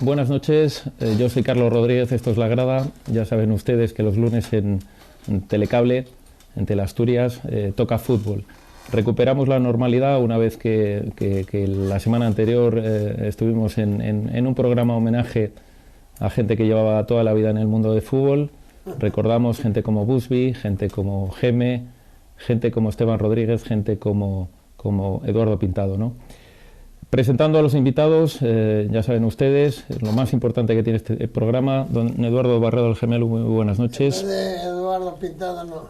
Buenas noches, yo soy Carlos Rodríguez, esto es La Grada. Ya saben ustedes que los lunes en Telecable, en Teleasturias, toca fútbol. Recuperamos la normalidad una vez que la semana anterior estuvimos en un programa homenaje a gente que llevaba toda la vida en el mundo del fútbol. Recordamos gente como Busby, gente como Geme, gente como Esteban Rodríguez, gente como Eduardo Pintado, ¿no? Presentando a los invitados, ya saben ustedes, lo más importante que tiene este programa, don Eduardo Barredo del Gemelo, muy buenas noches. De Eduardo Pintado, no.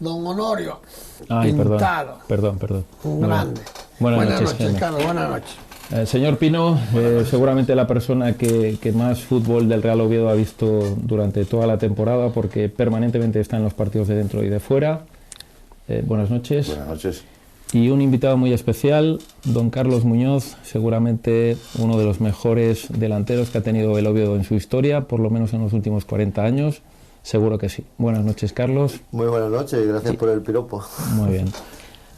Don Honorio Pintado. Perdón. Un grande. Buenas noches, Carlos, buenas noches. Señor Pino, seguramente la persona que más fútbol del Real Oviedo ha visto durante toda la temporada, porque permanentemente está en los partidos de dentro y de fuera. Buenas noches. Buenas noches. Y un invitado muy especial, don Carlos Muñoz, seguramente uno de los mejores delanteros que ha tenido el Oviedo en su historia, por lo menos en los últimos 40 años, seguro que sí. Buenas noches, Carlos. Muy buenas noches y gracias por el piropo. Muy bien.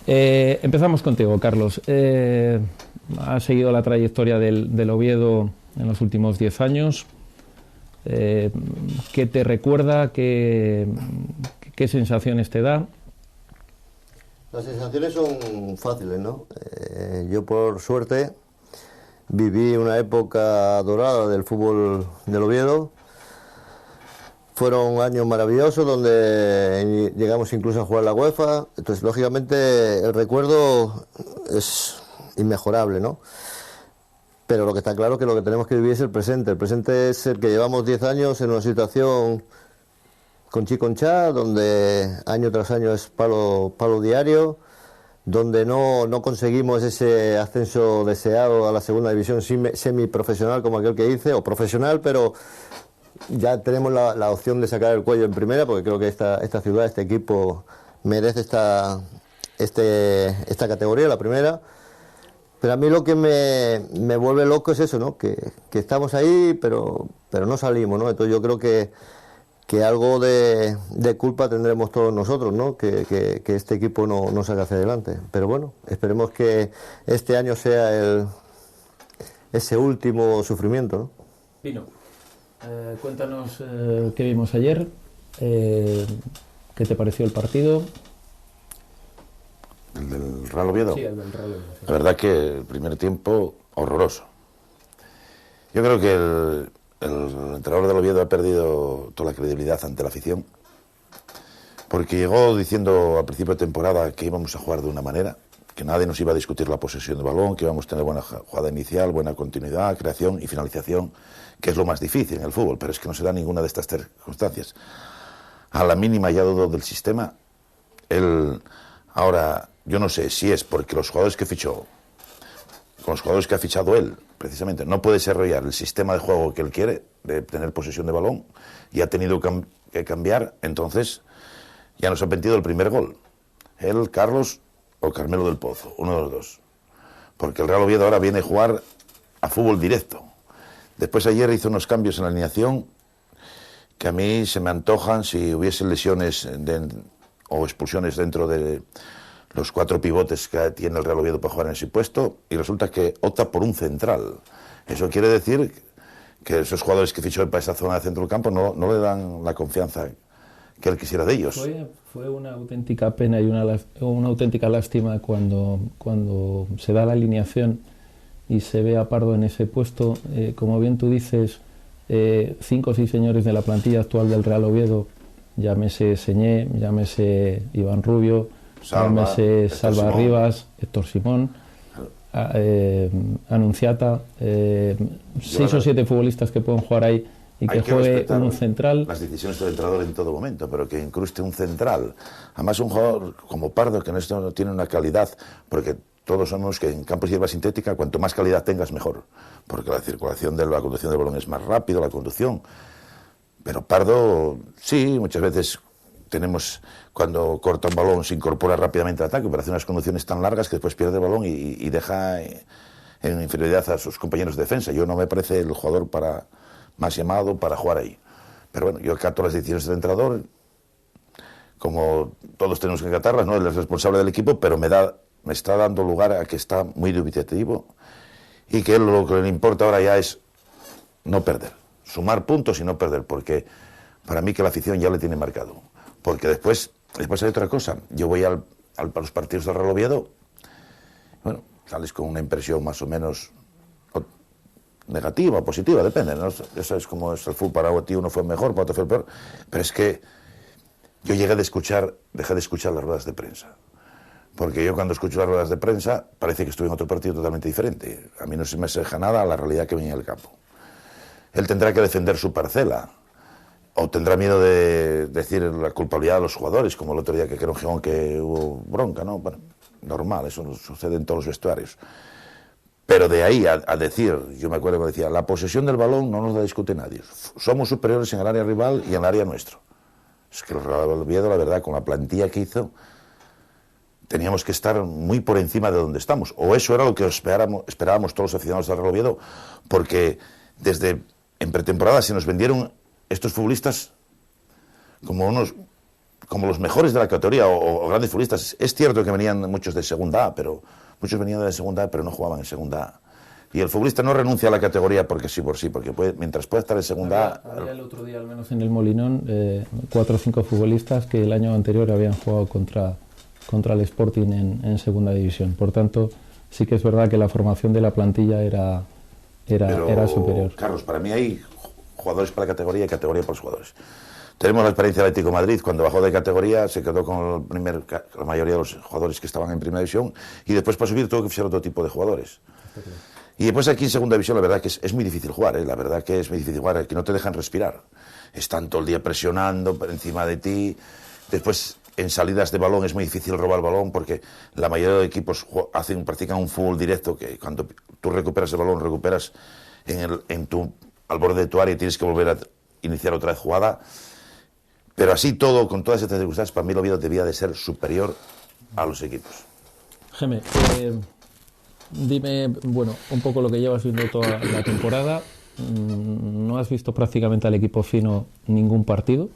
Empezamos contigo, Carlos. Has seguido la trayectoria del Oviedo en los últimos 10 años. ¿Qué te recuerda? ¿Qué sensaciones te da? Las sensaciones son fáciles, ¿no? Yo, por suerte, viví una época dorada del fútbol del Oviedo. Fueron años maravillosos donde llegamos incluso a jugar la UEFA. Entonces, lógicamente, el recuerdo es inmejorable, ¿no? Pero lo que está claro es que lo que tenemos que vivir es el presente. El presente es el que llevamos 10 años en una situación con Chiconchá, donde año tras año es palo diario, donde no conseguimos ese ascenso deseado a la segunda división semiprofesional, como aquel que hice, o profesional, pero ya tenemos la opción de sacar el cuello en primera, porque creo que esta ciudad, este equipo, merece esta categoría, la primera. Pero a mí lo que me vuelve loco es eso, ¿no? Que estamos ahí, pero no salimos, ¿no? Entonces yo creo que algo de culpa tendremos todos nosotros, ¿no? Que este equipo no salga hacia adelante. Pero bueno, esperemos que este año sea ese último sufrimiento, ¿no? Pino, cuéntanos qué vimos ayer, qué te pareció el partido. ¿El del Real Oviedo? Sí, el del Real Oviedo. Sí. La verdad que el primer tiempo horroroso. Yo creo que el entrenador del Oviedo ha perdido toda la credibilidad ante la afición, porque llegó diciendo al principio de temporada que íbamos a jugar de una manera, que nadie nos iba a discutir la posesión de balón, que íbamos a tener buena jugada inicial, buena continuidad, creación y finalización, que es lo más difícil en el fútbol, pero es que no se da ninguna de estas circunstancias. A la mínima ya dudó del sistema. Ahora, yo no sé si es porque los jugadores que fichó, con los jugadores que ha fichado él, precisamente, no puede desarrollar el sistema de juego que él quiere, de tener posesión de balón, y ha tenido que cambiar. Entonces ya nos ha permitido el primer gol. Él, Carlos o Carmelo del Pozo, uno de los dos. Porque el Real Oviedo ahora viene a jugar a fútbol directo. Después ayer hizo unos cambios en la alineación que a mí se me antojan si hubiese lesiones o expulsiones dentro de los 4 pivotes que tiene el Real Oviedo para jugar en ese puesto, y resulta que opta por un central. Eso quiere decir que esos jugadores que fichó para esa zona de centro del campo no le dan la confianza que él quisiera de ellos. Fue una auténtica pena y una auténtica lástima cuando se da la alineación y se ve a Pardo en ese puesto. Como bien tú dices, 5 o 6 señores de la plantilla actual del Real Oviedo, llámese Señé, llámese Iván Rubio, llámese Salva Rivas, Héctor Simón, Anunciata, 6 o 7 futbolistas que pueden jugar ahí y que juegue un central. Las decisiones del entrenador en todo momento, pero que incruste un central. Además, un jugador como Pardo, que no tiene una calidad, porque todos sabemos que en campos de hierba sintética, cuanto más calidad tengas, mejor, porque la circulación de la conducción del balón es más rápido, la conducción. Pero Pardo, sí, muchas veces tenemos, cuando corta un balón, se incorpora rápidamente al ataque, pero hace unas conducciones tan largas que después pierde el balón y deja en inferioridad a sus compañeros de defensa. Yo no me parece el jugador más llamado para jugar ahí. Pero bueno, yo acato las decisiones del entrenador, como todos tenemos que acatarlas, ¿no? Él es responsable del equipo, pero me está dando lugar a que está muy dubitativo y que lo que le importa ahora ya es no perder. Sumar puntos y no perder, porque para mí que la afición ya le tiene marcado. Porque después hay otra cosa. Yo voy a los partidos del Real Oviedo, bueno, sales con una impresión más o menos negativa, positiva, depende, ¿no? Eso es como es el fútbol, para ti uno fue mejor, para otro fue el peor. Pero es que yo dejé de escuchar las ruedas de prensa. Porque yo cuando escucho las ruedas de prensa parece que estoy en otro partido totalmente diferente. A mí no se me asemeja nada a la realidad que venía en el campo. Él tendrá que defender su parcela, o tendrá miedo de decir la culpabilidad de los jugadores, como el otro día que creo que hubo bronca, ¿no? Bueno, normal, eso sucede en todos los vestuarios. Pero de ahí a decir, yo me acuerdo que decía, la posesión del balón no nos la discute nadie. Somos superiores en el área rival y en el área nuestro. Es que el Real Oviedo, la verdad, con la plantilla que hizo, teníamos que estar muy por encima de donde estamos. O eso era lo que esperábamos todos los aficionados del Real Oviedo, porque desde en pretemporada se nos vendieron estos futbolistas como los mejores de la categoría o grandes futbolistas. Es cierto que venían muchos de segunda A, pero muchos venían de segunda A, pero no jugaban en segunda A. Y el futbolista no renuncia a la categoría porque sí, porque mientras pueda estar en segunda A... Había el otro día, al menos en el Molinón, 4 o 5 futbolistas que el año anterior habían jugado contra el Sporting en segunda división. Por tanto, sí que es verdad que la formación de la plantilla era superior. Carlos, para mí hay jugadores para la categoría y categoría para los jugadores. Tenemos la experiencia del Atlético de Madrid, cuando bajó de categoría se quedó con la mayoría de los jugadores que estaban en primera división y después para subir tuvo que fichar otro tipo de jugadores. Y después aquí en segunda división la verdad que es muy difícil jugar, la verdad que es muy difícil jugar, que no te dejan respirar. Están todo el día presionando por encima de ti. Después en salidas de balón es muy difícil robar el balón porque la mayoría de equipos practican un fútbol directo que cuando tú recuperas el balón, recuperas al borde de tu área y tienes que volver a iniciar otra vez jugada. Pero así todo, con todas estas circunstancias, para mí el Oviedo debía de ser superior a los equipos. Geme, dime, bueno, un poco lo que llevas viendo toda la temporada. No has visto prácticamente al equipo fino ningún partido.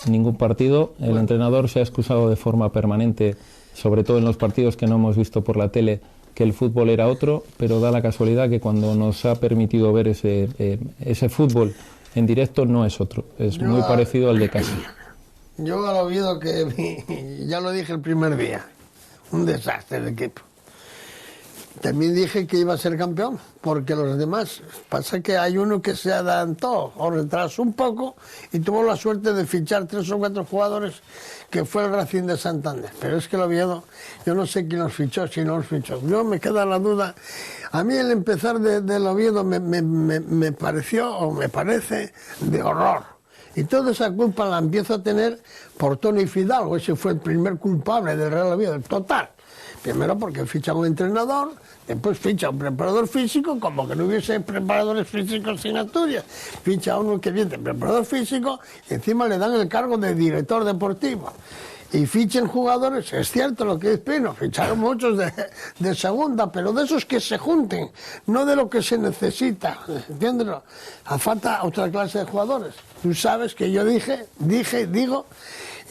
El entrenador se ha excusado de forma permanente, sobre todo en los partidos que no hemos visto por la tele, que el fútbol era otro, pero da la casualidad que cuando nos ha permitido ver ese fútbol en directo no es otro, es muy parecido al de casa. Yo al Oviedo que vi, ya lo dije el primer día, un desastre el equipo. También dije que iba a ser campeón, porque los demás, pasa que hay uno que se adelantó o retrasó un poco y tuvo la suerte de fichar 3 o 4 jugadores, que fue el Racing de Santander. Pero es que el Oviedo, yo no sé quién los fichó, si no los fichó. Yo me queda la duda. A mí el empezar del Oviedo me pareció, o me parece, de horror. Y toda esa culpa la empiezo a tener por Tony Fidalgo, ese fue el primer culpable del Real Oviedo, total. Primero porque ficha un entrenador, después ficha un preparador físico, como que no hubiese preparadores físicos en Asturias. Ficha a uno que viene de preparador físico y encima le dan el cargo de director deportivo. Y fichen jugadores, es cierto lo que es Pino, ficharon muchos de segunda, pero de esos que se junten, no de lo que se necesita, ¿entiendes? Hace falta otra clase de jugadores. Tú sabes que yo digo,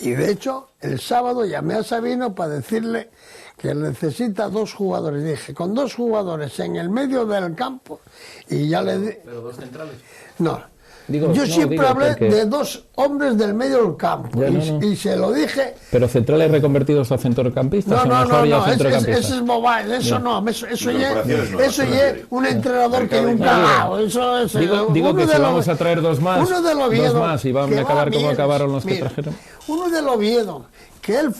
y de hecho el sábado llamé a Sabino para decirle que necesita 2 jugadores. Dije, con 2 jugadores en el medio del campo, y ya le dije... ¿Pero 2 centrales? No. Yo siempre hablé de 2 hombres del medio del campo, y se lo dije... ¿Pero centrales reconvertidos a centrocampistas? No, ese es mobile, eso no, eso ya es un entrenador que nunca ha dado. Digo que si vamos a traer 2 más, uno del Oviedo, 2 más y van a acabar como acabaron los que trajeron. Uno del Oviedo, que él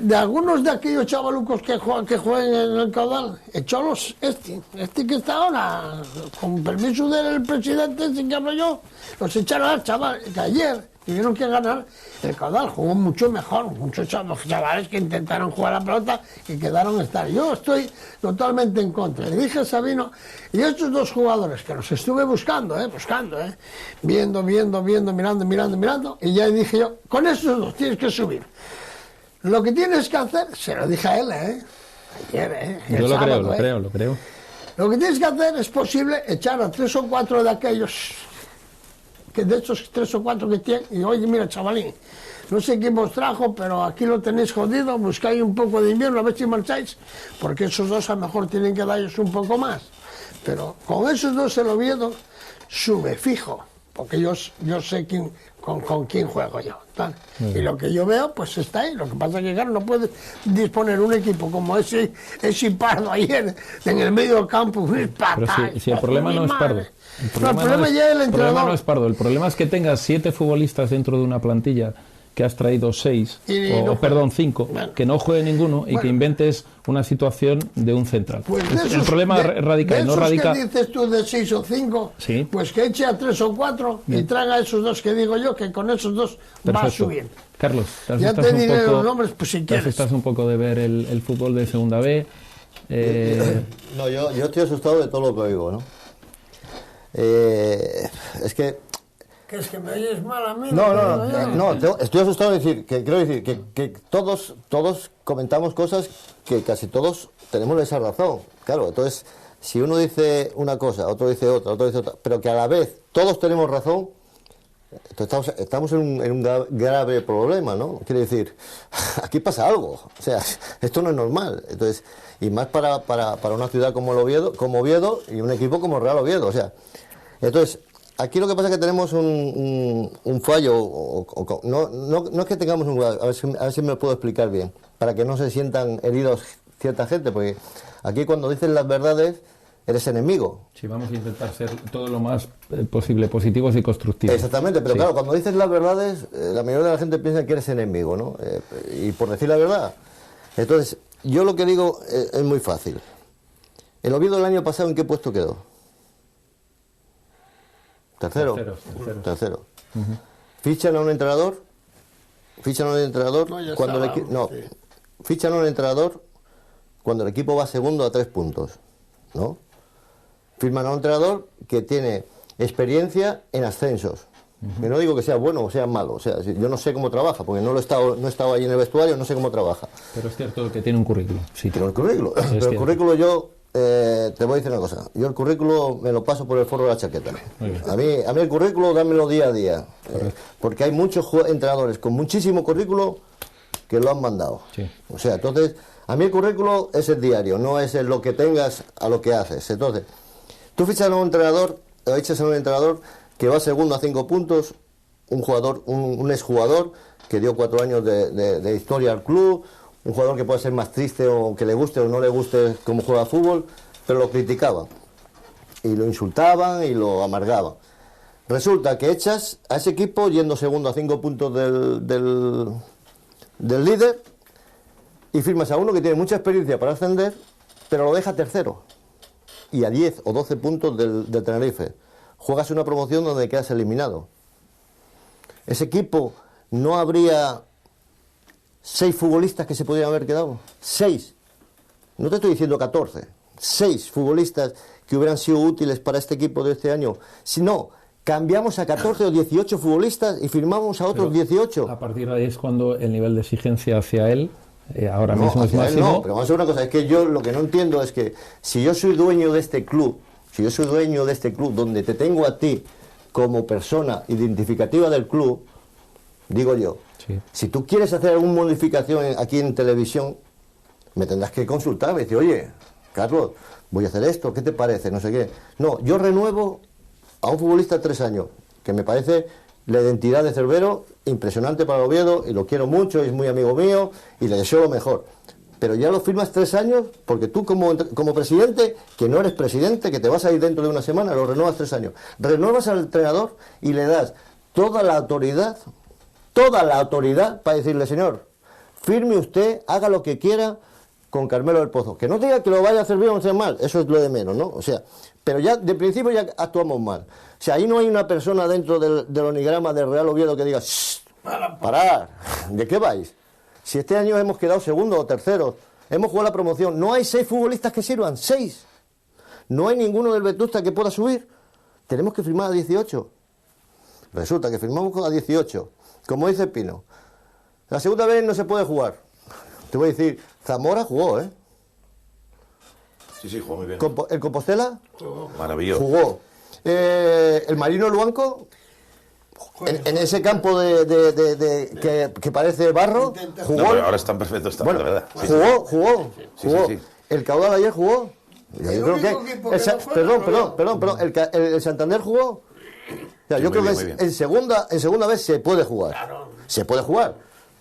de algunos de aquellos chavalucos que juegan en el Caudal, echólos este que está ahora, con permiso del presidente, sin que hablo yo, los echaron al chaval, que ayer tuvieron que ganar el Caudal, jugó mucho mejor, muchos chavales que intentaron jugar a la pelota y quedaron estar. Yo estoy totalmente en contra. Le dije a Sabino, y estos 2 jugadores que los estuve buscando, viendo, mirando, y ya dije yo, con estos 2 tienes que subir. Lo que tienes que hacer, se lo dije a él, ayer, yo lo creo. Lo que tienes que hacer es posible echar a 3 o 4 de aquellos, que de esos 3 o 4 que tienen, y oye, mira, chavalín, no sé quién os trajo, pero aquí lo tenéis jodido, buscáis un poco de invierno, a ver si marcháis, porque esos 2 a lo mejor tienen que daros un poco más. Pero con esos dos el Oviedo sube fijo, porque yo sé con quién juego yo. ¿Tal? Y lo que yo veo, pues está ahí. Lo que pasa es que, claro, no puedes disponer un equipo como ese Pardo ayer en el medio del campo. Pero si el problema no es Pardo. El problema no es Pardo. El problema es que tengas 7 futbolistas dentro de una plantilla, que has traído 6, perdón, 5, bueno, que no juegue ninguno y que inventes una situación de un central. Pues el problema radica de no radica. ¿Qué dices tú de 6 o 5? Sí. Pues que eche a 3 o 4 y traga a esos dos que digo yo, que con esos dos va a subir. Carlos, ya te diré los nombres, pues si quieres. Estás un poco de ver el fútbol de segunda B. No, yo estoy asustado de todo lo que oigo, ¿no? Es que me oyes mal a mí. No, estoy asustado de decir, quiero decir que todos comentamos cosas que casi todos tenemos esa razón. Claro, entonces, si uno dice una cosa, otro dice otra, pero que a la vez todos tenemos razón, entonces estamos en un grave problema, ¿no? Quiere decir, aquí pasa algo, o sea, esto no es normal. Entonces, y más para una ciudad como Oviedo y un equipo como Real Oviedo, o sea, entonces, aquí lo que pasa es que tenemos un fallo, no es que tengamos un fallo, a ver si me lo puedo explicar bien, para que no se sientan heridos cierta gente, porque aquí cuando dices las verdades eres enemigo. Sí, vamos a intentar ser todo lo más posible positivos y constructivos. Exactamente, pero sí, claro, cuando dices las verdades, la mayoría de la gente piensa que eres enemigo, ¿no? Y por decir la verdad. Entonces, yo lo que digo es muy fácil. ¿El Oviedo el año pasado en qué puesto quedó? Tercero. Uh-huh. Fichan a un entrenador fichan a un entrenador cuando el equipo va segundo a 3 puntos, ¿no? Firman a un entrenador que tiene experiencia en ascensos. Uh-huh. Y no digo que sea bueno o sea malo, o sea, yo no sé cómo trabaja, porque no he estado ahí en el vestuario, no sé cómo trabaja. Pero es cierto que tiene un currículo. Sí, tiene un currículo. Pero el currículo yo... te voy a decir una cosa, yo el currículo me lo paso por el forro de la chaqueta. A mí el currículo dámelo día a día, porque hay muchos entrenadores con muchísimo currículo que lo han mandado. Sí. O sea, entonces, a mí el currículo es el diario, no es lo que tengas a lo que haces. Entonces, tú echas a un entrenador que va segundo a 5 puntos, un exjugador que dio 4 años de historia al club, un jugador que puede ser más triste o que le guste o no le guste cómo juega fútbol, pero lo criticaban y lo insultaban y lo amargaban. Resulta que echas a ese equipo yendo segundo a 5 puntos del líder y firmas a uno que tiene mucha experiencia para ascender, pero lo deja tercero y a 10 o 12 puntos del Tenerife. Juegas una promoción donde quedas eliminado. Ese equipo no habría 6 futbolistas que se podrían haber quedado. 6. No te estoy diciendo 14. 6 futbolistas que hubieran sido útiles para este equipo de este año. Si no, cambiamos a 14 o 18 futbolistas y firmamos a otros 18. A partir de ahí es cuando el nivel de exigencia hacia él ahora mismo es máximo. No, pero vamos a ver una cosa, es que yo lo que no entiendo es que si yo soy dueño de este club, donde te tengo a ti como persona identificativa del club, digo yo, sí, si tú quieres hacer alguna modificación aquí en televisión, me tendrás que consultar, me decir, oye, Carlos, voy a hacer esto, ¿qué te parece? No sé qué. No, yo renuevo a un futbolista 3 años, que me parece la identidad de Cervero impresionante para el Oviedo, y lo quiero mucho, es muy amigo mío, y le deseo lo mejor. Pero ya lo firmas 3 años, porque tú como presidente, que no eres presidente, que te vas a ir dentro de una semana, lo renuevas 3 años. Renuevas al entrenador y le das toda la autoridad para decirle, señor, firme usted, haga lo que quiera con Carmelo del Pozo. Que no diga que lo vaya a hacer bien o hacer mal, eso es lo de menos, ¿no? O sea, pero ya de principio ya actuamos mal. O sea, ahí no hay una persona dentro del organigrama del Real Oviedo que diga, parar, ¿de qué vais? Si este año hemos quedado segundo o tercero, hemos jugado la promoción, no hay 6 futbolistas que sirvan, 6. No hay ninguno del Vetusta que pueda subir. Tenemos que firmar a 18. Resulta que firmamos a 18. Como dice Pino, la segunda vez no se puede jugar. Te voy a decir, Zamora jugó, ¿eh? Sí, jugó muy bien. ¿El Compostela? Maravilloso. Jugó. El Marino Luanco, en ese campo que parece barro, jugó. No, pero ahora están perfectos, de verdad. Sí, jugó. Sí. El Caudal ayer jugó. Yo creo que perdón, el Santander jugó. O sea, yo creo que en segunda vez se puede jugar. Claro. Se puede jugar.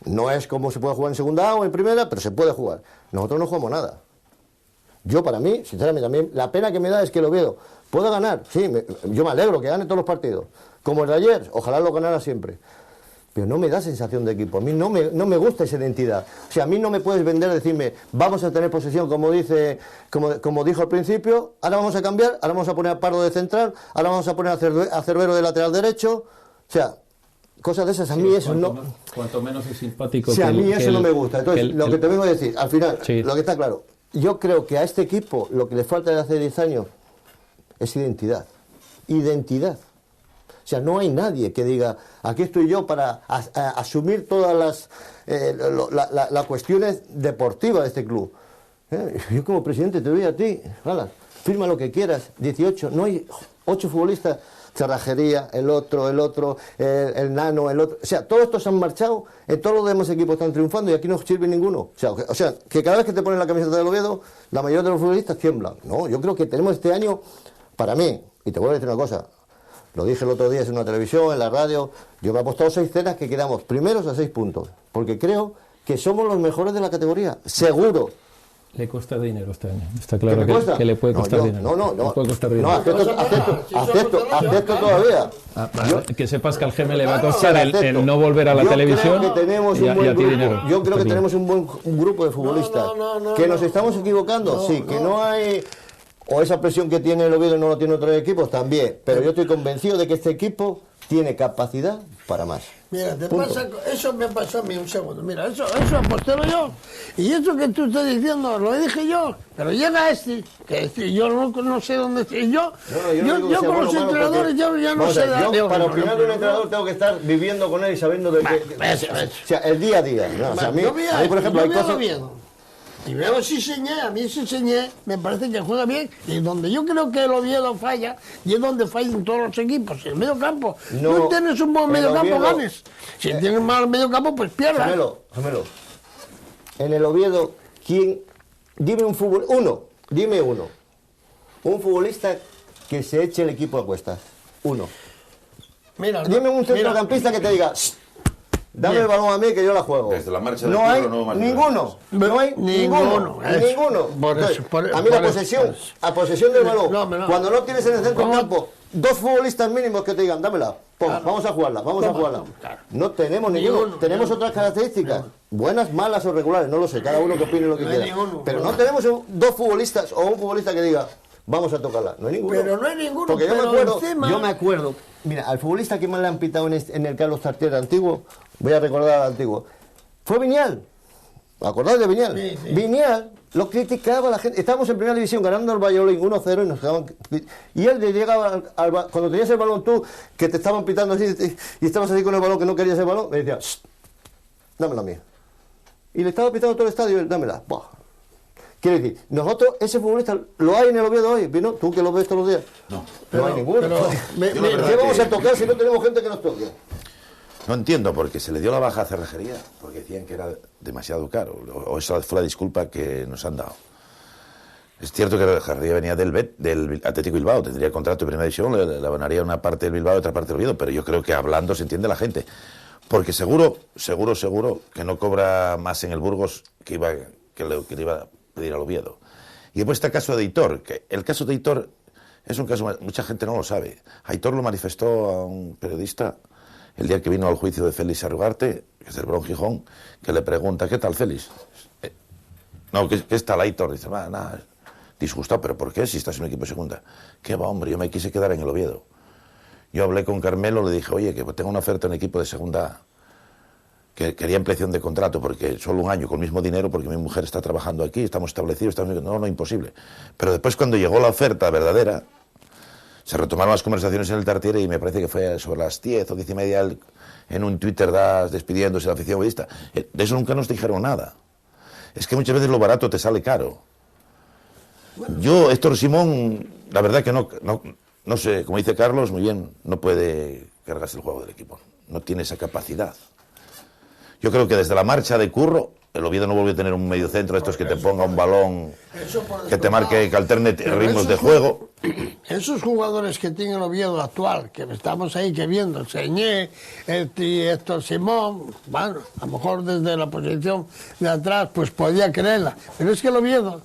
No es como se puede jugar en segunda A o en primera, pero se puede jugar. Nosotros no jugamos nada. Yo, para mí, sinceramente, a mí la pena que me da es que el Oviedo pueda ganar. Sí, yo me alegro que gane todos los partidos. Como el de ayer, ojalá lo ganara siempre. Pero no me da sensación de equipo. A mí no me gusta esa identidad. O sea, a mí no me puedes vender, decirme, vamos a tener posesión, como dijo al principio, ahora vamos a cambiar, ahora vamos a poner a Pardo de central, ahora vamos a poner a Cervero de lateral derecho. O sea, cosas de esas, a mí eso no... Cuanto menos es simpático... Sí, a mí eso no me gusta. Entonces, lo que te vengo a decir, al final, lo que está claro, yo creo que a este equipo lo que le falta de hace 10 años es identidad. Identidad. O sea, no hay nadie que diga, aquí estoy yo para asumir todas las cuestiones deportivas de este club. Yo como presidente te doy a ti, firma lo que quieras, 18, no hay 8 futbolistas... Cerrajería, el otro, el Nano, el otro... O sea, todos estos han marchado, en todos los demás equipos están triunfando y aquí no sirve ninguno. O sea, que cada vez que te ponen la camiseta del Oviedo, la mayoría de los futbolistas tiemblan. No, yo creo que tenemos este año, para mí, y te voy a decir una cosa, lo dije el otro día en una televisión, en la radio, yo me he apostado 6 cenas que quedamos primeros a 6 puntos, porque creo que somos los mejores de la categoría, seguro. Le cuesta dinero este año. Está claro que le puede costar dinero. No, puede costar dinero. acepto todavía. Que sepas que al GM le va a costar el no volver a la televisión y a ti dinero. Yo creo que tenemos un grupo de futbolistas que nos estamos equivocando, sí, que no hay... O esa presión que tiene el Oviedo no lo tiene otros equipos también, pero yo estoy convencido de que este equipo tiene capacidad para más. Mira, eso me pasó a mí un segundo. Mira, eso apostelo yo. Y eso que tú estás diciendo, lo dije yo. Pero llega que yo no sé dónde estoy. Yo con los entrenadores ya no sé. Para opinar de un entrenador tengo que estar viviendo con él y sabiendo de qué. O sea, el día a día. ¿No? O sea, a mí, por ejemplo, hay cosas... Y veo a mí Señé me parece que juega bien, y donde yo creo que el Oviedo falla, y es donde fallan todos los equipos, en el medio campo. No tienes un buen medio campo, ganes. Si tienes mal medio campo, pues pierdas. Gemelo. En el Oviedo, dime un futbolista que se eche el equipo a cuestas. Uno. Dime un centrocampista que te diga... Dame el balón a mí que yo la juego. Desde la marcha del curro no más ninguno. No hay ninguno. Entonces, a mí la posesión del balón, cuando no tienes en el centro del campo 2 futbolistas mínimos que te digan, dámela, vamos a jugarla. No tenemos ninguno. Tenemos otras características, buenas, malas o regulares, no lo sé, cada uno que opine lo que quiera. Pero no tenemos 2 futbolistas o un futbolista que diga, vamos a tocarla. No hay ninguno. Pero no hay ninguno. Porque yo me acuerdo, mira, al futbolista que más le han pitado en el Carlos Tartiere antiguo, voy a recordar al antiguo, fue Viñal. ¿Acordáis de Viñal? Sí. Viñal lo criticaba la gente. Estábamos en primera división ganando el Valladolid 1-0 y nos quedaban... Y él le llegaba cuando tenías el balón tú, que te estaban pitando así y estabas así con el balón que no querías el balón, me decía, dámela a mí. Y le estaba pitando todo el estadio y él, dámela. Buah. Quiere decir, nosotros, ese futbolista, ¿lo hay en el Oviedo hoy? ¿Vino? ¿Tú que lo ves todos los días? No hay ninguno. ¿Qué vamos a tocar si no tenemos gente que nos toque? No entiendo, porque se le dio la baja a Cerrajería, porque decían que era demasiado caro, o esa fue la disculpa que nos han dado. Es cierto que Cerrajería venía del Atlético Bilbao, tendría contrato de primera división, le abonaría una parte del Bilbao y otra parte del Oviedo, pero yo creo que hablando se entiende la gente. Porque seguro que no cobra más en el Burgos que le iba a pedir al Oviedo. Y después está el caso de Aitor, que el caso de Aitor es un caso, mucha gente no lo sabe. Aitor lo manifestó a un periodista el día que vino al juicio de Félix Arrugarte, que es del Bron Gijón, que le pregunta, ¿qué tal Félix? ¿Qué está el Aitor? Dice, nada, disgustado, ¿pero por qué? Si estás en un equipo de segunda. ¿Qué va, hombre? Yo me quise quedar en el Oviedo. Yo hablé con Carmelo, le dije, oye, que tengo una oferta en un equipo de segunda, que quería ampliación de contrato, porque solo un año, con el mismo dinero, porque mi mujer está trabajando aquí, estamos establecidos, no, imposible. Pero después, cuando llegó la oferta verdadera, se retomaron las conversaciones en el Tartiere y me parece que fue sobre las 10 o 10 y media en un Twitter despidiéndose de la afición ovedista. De eso nunca nos dijeron nada. Es que muchas veces lo barato te sale caro. Yo, Héctor Simón, la verdad que no sé, como dice Carlos, muy bien, no puede cargarse el juego del equipo. No tiene esa capacidad. Yo creo que desde la marcha de Curro el Oviedo no volvió a tener un mediocentro, estos que te ponga un balón, que te marque, que alterne ritmos de juego. Esos jugadores que tiene el Oviedo actual, que estamos ahí que viendo, Señé, Héctor Simón, bueno, a lo mejor desde la posición de atrás, pues podía creerla. Pero es que el Oviedo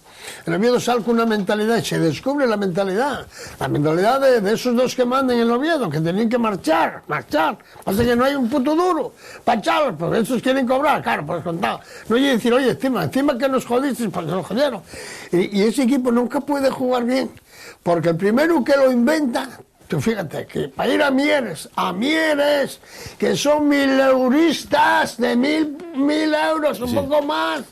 sale con una mentalidad y se descubre la mentalidad de esos dos que mandan en el Oviedo, que tenían que marchar. Pasa que no hay un puto duro para echarlos, porque esos quieren cobrar, claro, pues contado. No hay que decir, oye, encima que nos jodisteis, porque nos jodieron. Y ese equipo nunca puede jugar bien, porque el primero que lo inventa, tú fíjate, que para ir a Mieres, que son 1000 euristas, de 1000 euros, un poco más,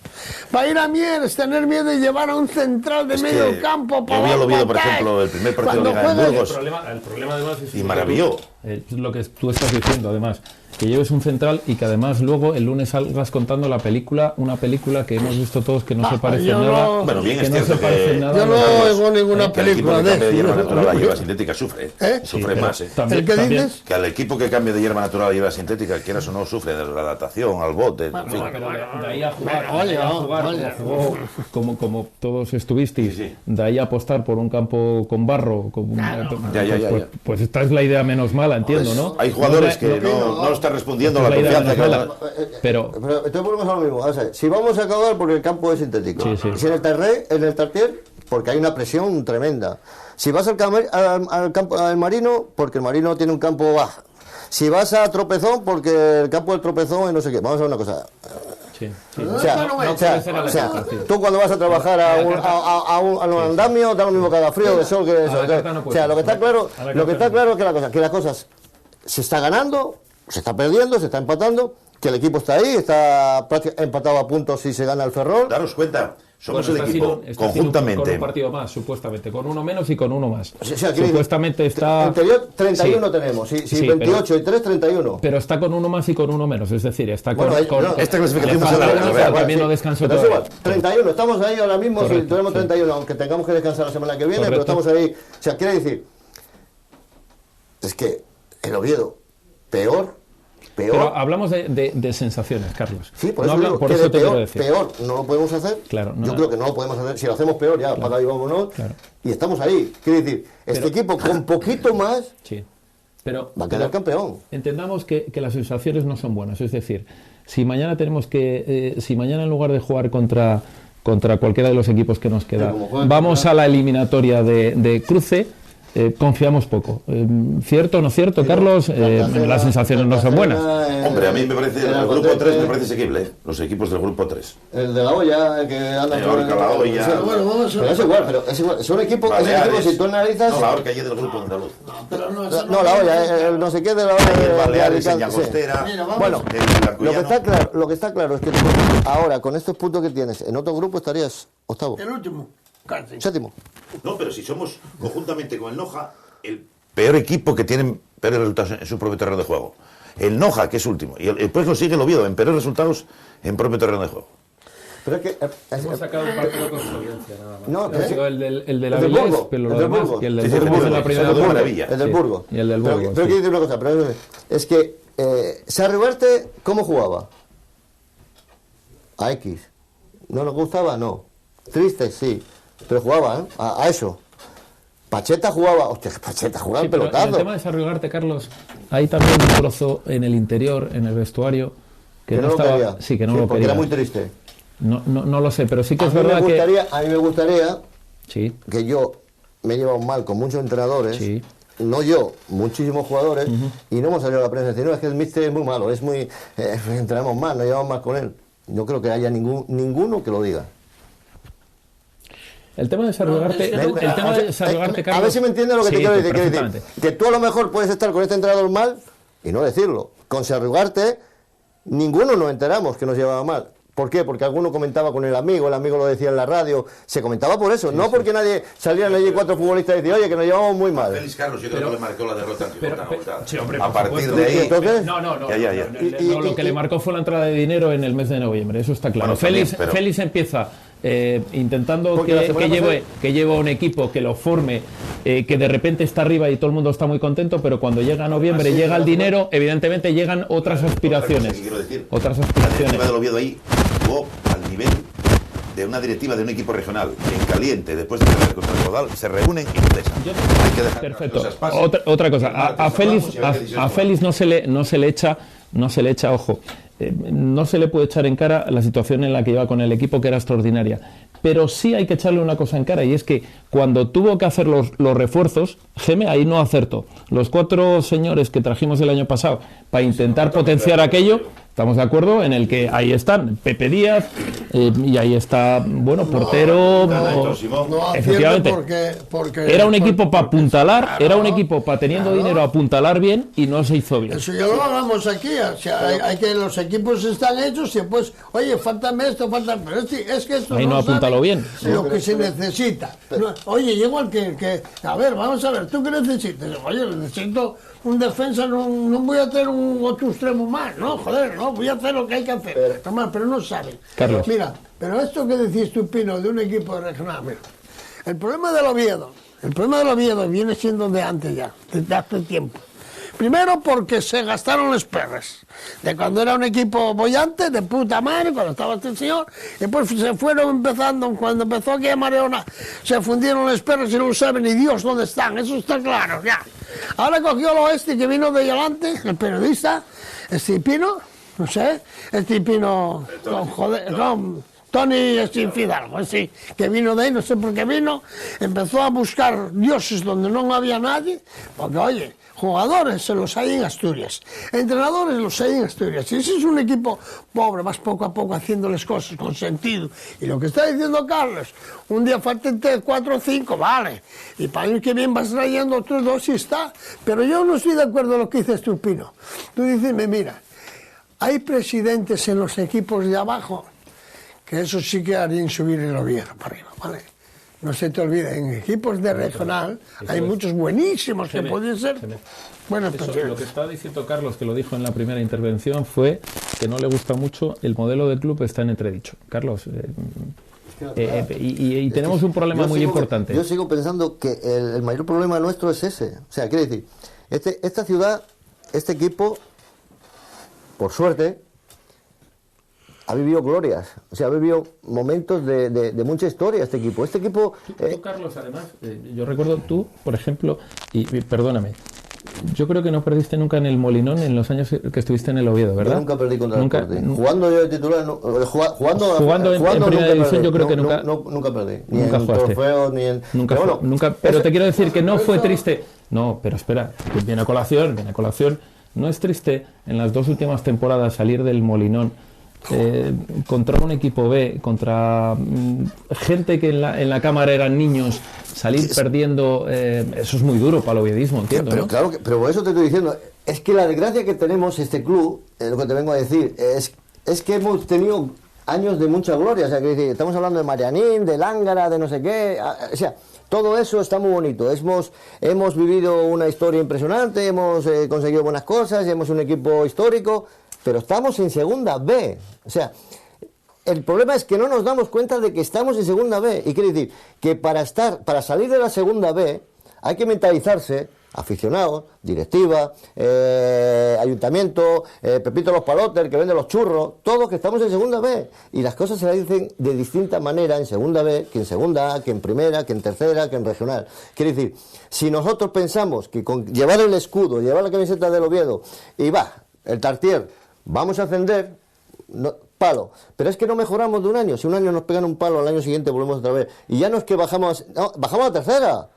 para ir a Mieres, tener miedo y llevar a un central de medio del campo para yo vi, por ejemplo, el primer partido de Liga en Burgos. El problema además es... Y maravilló. Es lo que tú estás diciendo, además, que lleves un central y que además luego el lunes salgas contando una película que hemos visto todos que no se parece nada. Bueno, bien que es no cierto se parece nada. Yo no oigo ninguna película de de hierba natural a hierba sintética sufre. Sufre más. También, ¿El qué dices? Que al equipo que cambie de hierba natural a hierba sintética, quieras o no, sufre de la adaptación, al bote, en fin. Pero de ahí a jugar, como todos estuvisteis, de ahí a apostar por un campo con barro, pues esta es la idea menos mala, entiendo, ¿no? Hay jugadores que no están respondiendo a la confianza que pero entonces volvemos a lo mismo. Vamos a ver, si vamos a acabar porque el campo es sintético, si en el Tartier, porque hay una presión tremenda. Si vas al campo al Marino, porque el Marino tiene un campo bajo. Si vas a Tropezón, porque el campo del Tropezón es no sé qué. Vamos a ver una cosa. O sea, tú cuando vas a trabajar a un andamio, da lo mismo que haga frío, de sol, que eso. O sea, lo que está claro es que las cosas se está ganando, se está perdiendo, se está empatando, que el equipo está ahí, está empatado a puntos si se gana el Ferrol. Daros cuenta, somos el equipo conjuntamente. Con un partido más, supuestamente, con uno menos y con uno más. O sea, supuestamente está... Anterior 31 tenemos, si 28 y 3, 31. Pero está con uno más y con uno menos, es decir, está con... esta clasificación no se la también no descanso todo. 31, estamos ahí ahora mismo, correcto, si tenemos 31, aunque tengamos que descansar la semana que viene, correcto, pero estamos ahí. O sea, quiere decir, es que el Oviedo, peor. Pero hablamos de sensaciones, Carlos. Sí, por eso, digo, por eso te quiero decir. Peor no lo podemos hacer. Claro, yo creo que no lo podemos hacer. Si lo hacemos peor, ya, apaga y vámonos. Claro. Y estamos ahí. Quiere decir, este equipo con poquito más va a quedar campeón. Entendamos que las sensaciones no son buenas. Es decir, si mañana si mañana en lugar de jugar contra cualquiera de los equipos que nos queda, vamos a la eliminatoria de cruce, confiamos poco. ¿Cierto o no cierto, Carlos? Las sensaciones no son buenas. Hombre, a mí me parece, el grupo 3 me parece asequible, los equipos del grupo 3. El de la olla, el que anda la olla. Pero es igual, es un equipo, si tú analizas... No, la Orca y del grupo andaluz. No, la olla, el no sé qué de la olla. El Baleares, el Llagostera. Bueno, lo que está claro es que ahora, con estos puntos que tienes, en otro grupo estarías octavo. El último. Séptimo. No, pero si somos conjuntamente con el Noja, el peor equipo que tiene peores resultados en su propio terreno de juego. El Noja, que es último. Y después lo sigue el Oviedo, en peores resultados en propio terreno de juego. Pero es que... hemos sacado el partido con Solvencia, nada más. No, el de la Vilés, pero lo demás, que el del Burgos en la primera maravilla. El del Burgos. Y el del Burgos. Pero quiero decir una cosa, es que Sarri Ugarte, ¿cómo jugaba? A X. ¿No nos gustaba? No. Triste, sí. Pero jugaba, a eso. Pacheta jugaba en pelotazo. El tema de Sarri Ugarte, Carlos, hay también un trozo en el interior, en el vestuario, que no estaba... Quería. Sí, que no lo porque quería. era muy triste. No lo sé, pero sí que es verdad a mí me gustaría que yo me he llevado mal con muchos entrenadores, no yo, muchísimos jugadores, y no hemos salido a la prensa diciendo, no, es que el míster es muy malo, es muy... entrenamos mal, nos llevamos mal con él. No creo que haya ninguno que lo diga. El tema de Sarri Ugarte, Carlos... A ver si me entiendes lo que te quiero decir. Quiero decir que tú a lo mejor puedes estar con este entrenador mal y no decirlo. Con Sarri Ugarte, ninguno nos enteramos que nos llevaba mal. ¿Por qué? Porque alguno comentaba con el amigo lo decía en la radio, se comentaba por eso, no porque nadie salían allí 4 futbolistas y decían, oye, que nos llevamos muy mal. Félix Carlos, yo creo que le marcó la derrota hombre, a partir de ahí. Entonces, lo que le marcó fue la entrada de dinero en el mes de noviembre, eso está claro. Bueno, Félix empieza intentando que lleve un equipo, que lo forme, que de repente está arriba y todo el mundo está muy contento, pero cuando llega noviembre, llega el dinero, evidentemente llegan otras aspiraciones. El del Oviedo ahí jugó nivel de una directiva de un equipo regional en caliente, después de perder contra el Rodal, se reúnen y cesan. Hay que dejar Perfecto. que las cosas pasen. Otra cosa, a Félix no se le echa, ojo, no se le puede echar en cara la situación en la que iba con el equipo, que era extraordinaria. Pero sí hay que echarle una cosa en cara, y es que cuando tuvo que hacer los refuerzos, Geme ahí no acertó. Los 4 señores que trajimos el año pasado para intentar potenciar aquello, estamos de acuerdo en el que ahí están Pepe Díaz, y ahí está, bueno, portero, efectivamente. Porque era un equipo para apuntalar, era un equipo para teniendo dinero apuntalar bien, y no se hizo bien. Eso ya lo hablamos aquí, o sea, hay que los equipos están hechos y pues, oye, faltame esto, pero es que esto ahí no apúntalo bien. Lo que se necesita. No, oye, igual que, a ver, vamos a ver, ¿tú qué necesitas? Oye, necesito un defensa, no voy a hacer un otro extremo más, no, joder, no, voy a hacer lo que hay que hacer. Pero no saben. Carlos. Mira, pero esto que decís tú, Pino, de un equipo regional, mira, el problema del Oviedo viene siendo de antes ya, desde hace tiempo. Primero porque se gastaron los perres, de cuando era un equipo bollante, de puta madre, cuando estaba este señor, y después se fueron empezando, cuando empezó aquella mareona, se fundieron los perres y no saben ni Dios dónde están, eso está claro, ya. Ahora cogió el oeste que vino de delante, el periodista, Pino, no sé, Pino, con Tony Fidalgo, así, que vino de ahí, no sé por qué vino, empezó a buscar dioses donde no había nadie, porque oye, jugadores se los hay en Asturias, entrenadores los hay en Asturias, y ese es un equipo pobre, vas poco a poco haciéndoles cosas con sentido, y lo que está diciendo Carlos, un día falten 4 o 5, vale, y para el año que viene vas trayendo otros 2 y está, pero yo no estoy de acuerdo con lo que dices tú, Pino. Tú dices, mira, hay presidentes en los equipos de abajo que eso sí que harían subir el Oviedo para arriba, ¿vale? No se te olvide, en equipos de regional hay muchos buenísimos que pueden ser. Bueno, lo que está diciendo Carlos, que lo dijo en la primera intervención, fue que no le gusta mucho el modelo del club, está en entredicho. Carlos, y tenemos un problema muy importante. Yo sigo pensando que el mayor problema nuestro es ese. O sea, quiere decir, esta ciudad, este equipo, por suerte, ha vivido glorias, o sea, ha vivido momentos de mucha historia este equipo. Este equipo... Tú, Carlos, además, yo recuerdo tú, por ejemplo, y perdóname, yo creo que no perdiste nunca en el Molinón en los años que estuviste en el Oviedo, ¿verdad? Yo nunca perdí contra el Sporting. Jugando yo de titular, jugando en primera división, yo creo que nunca... Nunca perdí, ni nunca en jugaste. trofeos, ni en... Nunca, pero, bueno, pero te quiero decir que no fue triste. No, pero espera, que viene a colación. No es triste en las 2 últimas temporadas salir del Molinón contra un equipo B, contra gente que en la cámara eran niños, salir perdiendo, eso es muy duro para el oviedismo, entiendo. Pero ¿no? claro, pero por eso te estoy diciendo, es que la desgracia que tenemos este club, lo que te vengo a decir, es que hemos tenido años de mucha gloria, o sea, que estamos hablando de Marianín, de Lángara, de no sé qué, o sea, todo eso está muy bonito. Hemos vivido una historia impresionante, hemos conseguido buenas cosas, hemos un equipo histórico, pero estamos en segunda B. O sea, el problema es que no nos damos cuenta de que estamos en segunda B. Y quiere decir que para salir de la segunda B hay que mentalizarse, aficionados, directiva, ayuntamiento, Pepito Los Palotes, que vende los churros, todos que estamos en segunda B. Y las cosas se las dicen de distinta manera en segunda B, que en segunda A, que en primera, que en tercera, que en regional. Quiere decir, si nosotros pensamos que con llevar el escudo, llevar la camiseta del Oviedo, y el Tartier, vamos a ascender, no, palo. Pero es que no mejoramos de un año. Si un año nos pegan un palo, al año siguiente volvemos otra vez. Y ya no es que bajamos a tercera.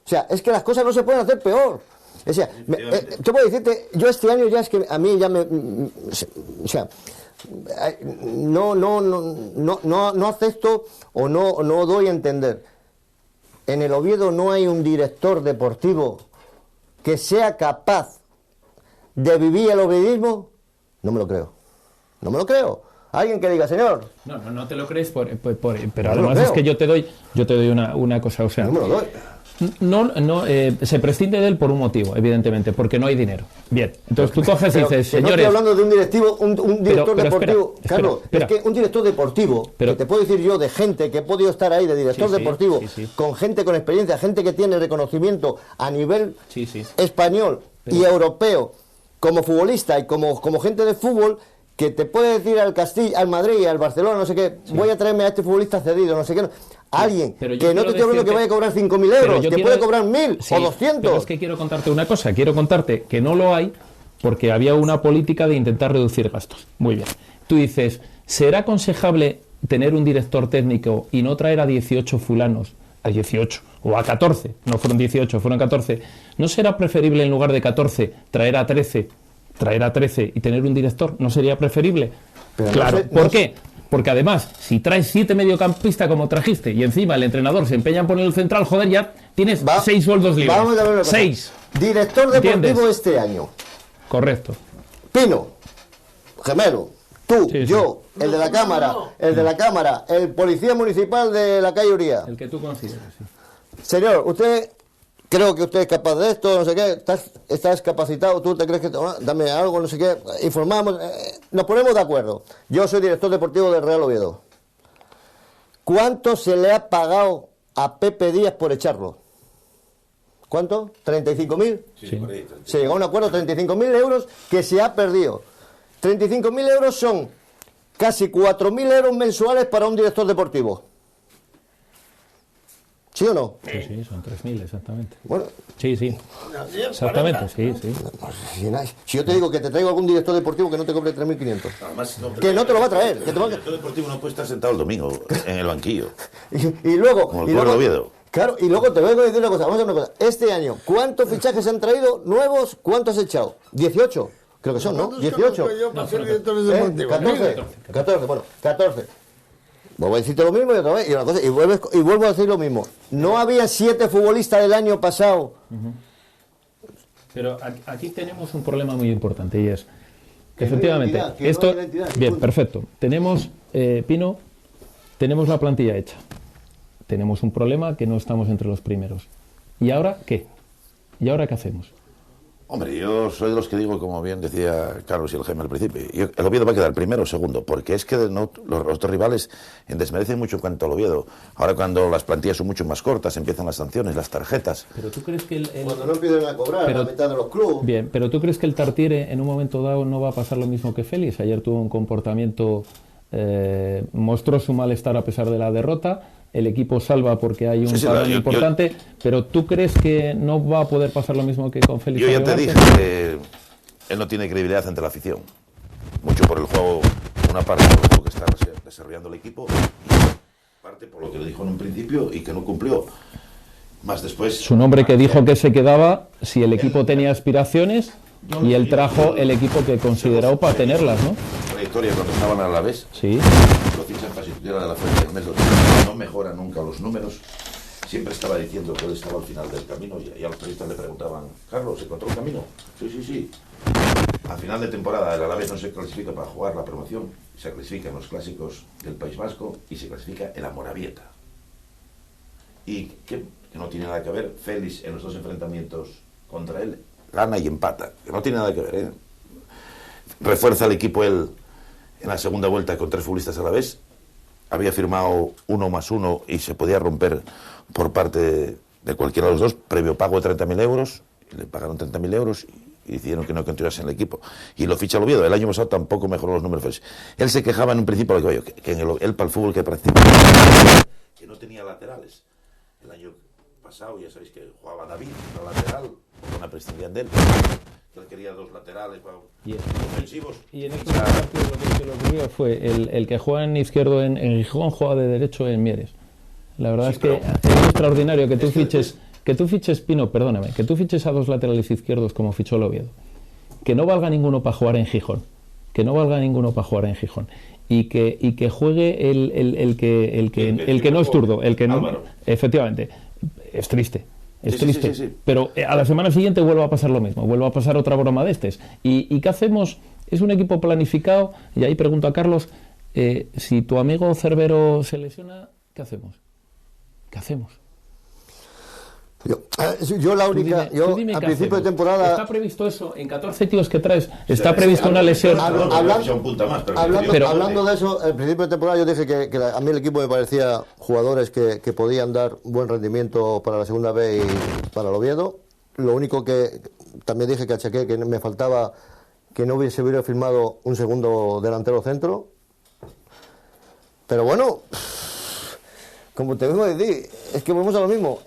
O sea, es que las cosas no se pueden hacer peor. O sea, yo puedo decirte, yo este año ya es que a mí ya o sea, no acepto o no doy a entender. En el Oviedo no hay un director deportivo que sea capaz de vivir el oviedismo. No me lo creo. No me lo creo. Alguien que diga, señor. No te lo crees, pero además es que yo te doy una cosa, o sea. No me lo doy. Se prescinde de él por un motivo, evidentemente, porque no hay dinero. Bien, entonces tú coges y dices, señores... No estoy hablando de un directivo, un director deportivo. Espera, Carlos, es que un director deportivo, que te puedo decir yo de gente que he podido estar ahí, de director deportivo, con gente con experiencia, gente que tiene reconocimiento a nivel español y europeo, como futbolista y como gente de fútbol, que te puede decir al Castilla, al Madrid, al Barcelona, no sé qué, voy a traerme a este futbolista cedido, no sé qué, alguien que no te estoy hablando que vaya a cobrar 5.000 euros, que puede cobrar 1.000 o 200. Pero es que quiero contarte una cosa, quiero contarte que no lo hay porque había una política de intentar reducir gastos. Muy bien. Tú dices, ¿será aconsejable tener un director técnico y no traer a 18 fulanos, a 18 o a 14, no fueron 18, fueron 14? ¿No será preferible en lugar de 14 traer a 13 y tener un director? ¿No sería preferible? Pero claro, no sé, ¿por qué? Porque además, si traes 7 mediocampistas como trajiste y encima el entrenador se empeña en poner el central, joder, ya tienes 6 sueldos libres. Vamos a ver una cosa. 6. Director deportivo ¿Entiendes? este año. Correcto. Pino, Gemelo, tú, Sí, sí. yo, el de la cámara, el policía municipal de la calle Uría. El que tú consideres, sí. Señor, usted, creo que usted es capaz de esto, no sé qué, estás capacitado, tú te crees que, dame algo, no sé qué, informamos, nos ponemos de acuerdo. Yo soy director deportivo del Real Oviedo. ¿Cuánto se le ha pagado a Pepe Díaz por echarlo? ¿Cuánto? ¿35.000? Sí, por ahí, Se llegó a un acuerdo, 35.000 euros que se ha perdido. 35.000 euros son casi 4.000 euros mensuales para un director deportivo. ¿Sí o no? Sí, son 3.000 exactamente. Bueno, Sí. Exactamente, sí. si yo te digo que te traigo algún director deportivo que no te cobre 3.500, Además, que no te lo va a traer. Que te va a... El director deportivo no puede estar sentado el domingo en el banquillo. y luego... Como el pueblo de Oviedo. Claro, y luego te vengo a decir una cosa, vamos a hacer una cosa. Este año, ¿cuántos fichajes se han traído nuevos? ¿Cuántos has echado? 18, creo que son, ¿no? 18. Yo para ser directores deportivos. 14, bueno, 14. Vuelvo a decirte lo mismo y otra vez, y vuelvo a decir lo mismo. No había 7 futbolistas del año pasado. Pero aquí tenemos un problema muy importante y es que Que no hay efectivamente identidad, que no esto hay identidad, bien, punto. perfecto. Tenemos Pino, tenemos la plantilla hecha. Tenemos un problema que no estamos entre los primeros. ¿Y ahora qué? ¿Y ahora qué hacemos? Hombre, yo soy de los que digo, como bien decía Carlos y el Jaime al principio, el Oviedo va a quedar primero o segundo, porque es que los otros rivales desmerecen mucho en cuanto al Oviedo. Ahora cuando las plantillas son mucho más cortas, empiezan las sanciones, las tarjetas. Pero tú crees que Cuando no empiezan a cobrar la mitad de los clubes. Bien, pero tú crees que el Tartiere en un momento dado no va a pasar lo mismo que Félix. Ayer tuvo un comportamiento, mostró su malestar a pesar de la derrota. El equipo salva porque hay un parón importante, pero ¿tú crees que no va a poder pasar lo mismo que con Félix? Yo ya te dije que él no tiene credibilidad ante la afición. Mucho por el juego, una parte por el juego que está desarrollando el equipo, y parte por lo que le dijo en un principio y que no cumplió. Más después... Su nombre que dijo que se quedaba si el equipo tenía aspiraciones y él trajo el equipo que consideró para tenerlas, ¿no? Trayectoria cuando estaban a la vez. Sí. Lo fichan para si tuviera de la frente del mes, no mejora nunca los números. Siempre estaba diciendo que él estaba al final del camino y a los periodistas le preguntaban, Carlos, ¿se encontró el camino? Sí. A final de temporada el Alavés no se clasifica para jugar la promoción, se clasifica en los clásicos del País Vasco y se clasifica en la Moravieta. Y que no tiene nada que ver, Félix en los 2 enfrentamientos contra él gana y empata, que no tiene nada que ver, ¿eh? Refuerza el equipo él en la segunda vuelta con 3 futbolistas a la vez. Había firmado 1+1 y se podía romper por parte de cualquiera de los dos, previo pago de 30.000 euros, y le pagaron 30.000 euros y decidieron que no continuase en el equipo. Y lo ficha el Oviedo. El año pasado tampoco mejoró los números. Él se quejaba en un principio que en él para el fútbol que practicaba, que no tenía laterales. El año pasado, ya sabéis que jugaba David, la lateral, una prescindían de él. Él quería 2 laterales ofensivos. Y en estos partidos lo que ocurrió fue el que juega en izquierdo en Gijón juega de derecho en Mieres. La verdad es que es extraordinario que tú fiches, Pino, perdóname, que tú fiches a 2 laterales izquierdos como fichó el Oviedo. Que no valga ninguno para jugar en Gijón. Y que juegue el que no es zurdo, el que no. Álvaro. Efectivamente, es triste. Es Sí, triste, sí. pero a la semana siguiente vuelve a pasar lo mismo, vuelve a pasar otra broma de estos. ¿Y qué hacemos? Es un equipo planificado, y ahí pregunto a Carlos, si tu amigo Cervero se lesiona, ¿qué hacemos? Yo la única, Tú dime a qué principio de hacemos. temporada... ¿Está previsto eso? En 14 tíos que traes, ¿está previsto una lesión? Hablando de eso, al principio de temporada yo dije que a mí el equipo me parecía jugadores que podían dar buen rendimiento para la segunda B y para el Oviedo. Lo único que también dije que achaqué que me faltaba que no hubiera firmado un segundo delantero centro. Pero bueno, como te vengo a decir, es que volvemos a lo mismo.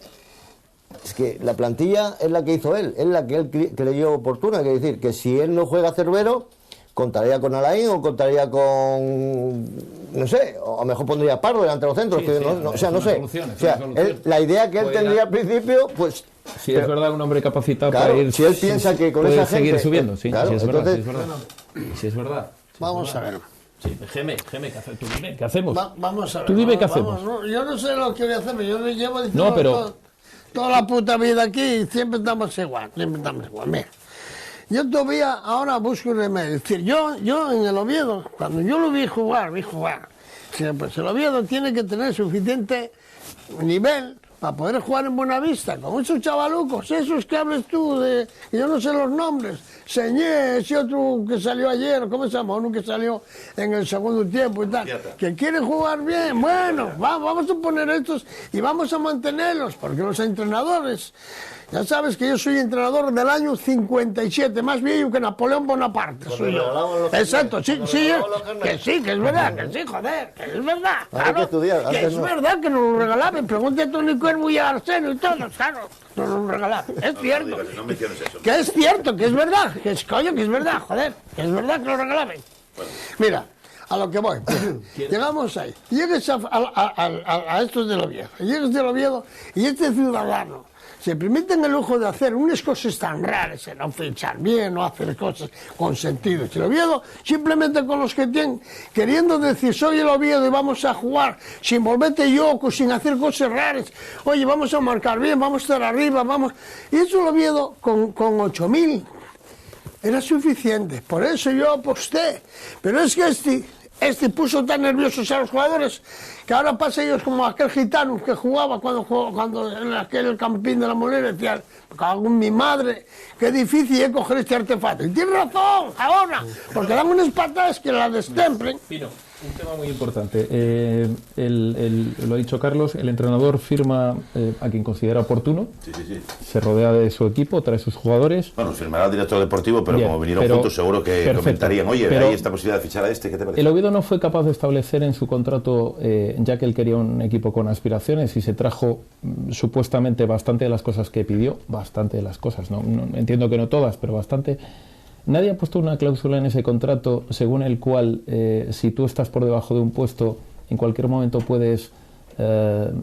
Es que la plantilla es la que hizo él, es la que él creyó oportuna. Es decir, que si él no juega Cervero, contaría con Alain o contaría con, no sé, o a lo mejor pondría a Pardo delante de los centros. O sea, no sé. O sea, la idea que él tendría al principio, pues... Si es verdad, un hombre capacitado claro, para ir... Si él piensa que con esa gente... seguir subiendo, sí, claro, sí es entonces, verdad, sí es verdad. Sí es verdad. Vamos a ver. Sí, Geme, tú dime, ¿qué hacemos? Vamos a ver. Tú dime qué hacemos. No, yo no sé lo que voy a hacer, yo le llevo diciendo No, pero... toda la puta vida aquí y siempre estamos igual, Mira, yo todavía ahora busco un remedio. Es decir, yo en el Oviedo, cuando yo lo vi jugar, pues el Oviedo tiene que tener suficiente nivel para poder jugar en Buenavista, con esos chavalucos, esos que hables tú, yo no sé los nombres, Señé, ese otro que salió ayer, ¿cómo se llama? Uno que salió en el segundo tiempo y tal, que quieren jugar bien, bueno, vamos a poner estos y vamos a mantenerlos, porque los entrenadores, ya sabes que yo soy entrenador del año 57, más viejo que Napoleón Bonaparte, soy yo. Exacto, sí, que es verdad, que sí, joder, que es verdad, claro, que es verdad que nos lo regalaban, pregúntate a Tony Cuervo y a Arsenio y todos, claro, nos lo regalaban, es cierto, que es cierto, que es verdad, que es verdad, joder, que es verdad que lo regalaban. Mira, a lo que voy, llegamos ahí, llegues a estos del Oviedo, y este ciudadano se permiten el lujo de hacer unas cosas tan raras, no fichar bien, no hacer cosas con sentido. Si el Oviedo, simplemente con los que tienen, queriendo decir, soy el Oviedo y vamos a jugar, sin volverte loco, sin hacer cosas raras, oye, vamos a marcar bien, vamos a estar arriba, vamos... Y eso el Oviedo, con 8.000, era suficiente. Por eso yo aposté. Pero es que este puso tan nerviosos a los jugadores que ahora pasa ellos como aquel gitano que jugaba cuando en aquel campín de la Molera, decía, con mi madre, qué difícil es coger este artefacto. Y tiene razón, ahora, porque dan unas patadas que la destemplen. Pino, un tema muy importante. Lo ha dicho Carlos, el entrenador firma a quien considera oportuno. Sí. Se rodea de su equipo, trae sus jugadores. Bueno, firmará el director deportivo, pero como vinieron juntos, seguro que perfecto, comentarían, oye, hay esta posibilidad de fichar a este, ¿qué te parece? El Oviedo no fue capaz de establecer en su contrato, ya que él quería un equipo con aspiraciones y se trajo supuestamente bastante de las cosas que pidió, bastante de las cosas, no entiendo que no todas, pero bastante. Nadie ha puesto una cláusula en ese contrato según el cual si tú estás por debajo de un puesto, en cualquier momento puedes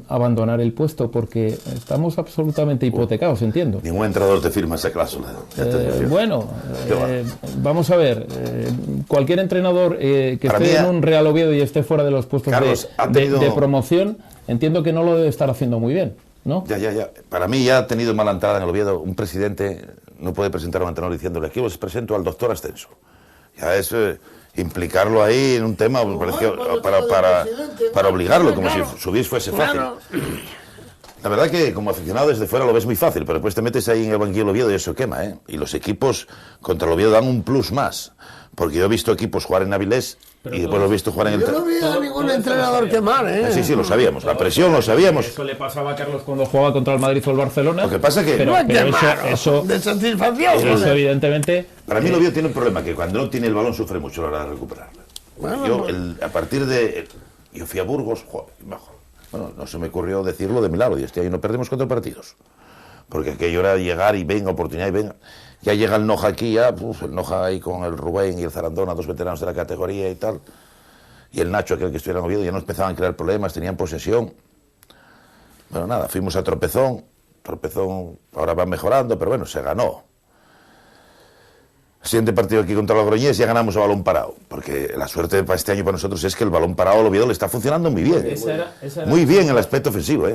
abandonar el puesto, porque estamos absolutamente hipotecados, entiendo. Ningún entrenador te firma esa cláusula. Vamos a ver, cualquier entrenador que esté en un Real Oviedo y esté fuera de los puestos Carlos, de promoción, entiendo que no lo debe estar haciendo muy bien, ¿no? Ya. Para mí ya ha tenido mala entrada en el Oviedo. Un presidente no puede presentar a un entrenador diciéndole, aquí os presento al doctor Ascenso. Ya es implicarlo ahí en un tema para obligarlo, como si su bis fuese fácil. La verdad que como aficionado desde fuera lo ves muy fácil, pero después te metes ahí en el banquillo del Oviedo y eso quema, ¿eh? Y los equipos contra el Oviedo dan un plus más, porque yo he visto equipos jugar en Avilés y después lo he visto jugar en el... Yo no vi a ningún entrenador quemar, ¿eh? Sí, lo sabíamos, la presión lo sabíamos. Eso le pasaba a Carlos cuando jugaba contra el Madrid o el Barcelona. Lo que pasa que... Pero eso de satisfacción. Eso evidentemente... Para mí el Oviedo tiene un problema, que cuando no tiene el balón sufre mucho a la hora de recuperarla. A partir de... Yo fui a Burgos, bueno, no se me ocurrió decirlo de milagro, y este año no perdimos 4 partidos. Porque aquello era llegar y venga, oportunidad y venga. Ya llega el Noja aquí, el Noja ahí con el Rubén y el Zarandona, 2 veteranos de la categoría y tal. Y el Nacho, aquel que estuviera en Oviedo, ya no empezaban a crear problemas, tenían posesión. Bueno, nada, fuimos a Tropezón. Tropezón ahora va mejorando, pero bueno, se ganó. El siguiente partido aquí contra Logroñés ya ganamos a balón parado, porque la suerte para este año para nosotros es que el balón parado al Oviedo le está funcionando muy bien. Muy bien en el aspecto ofensivo,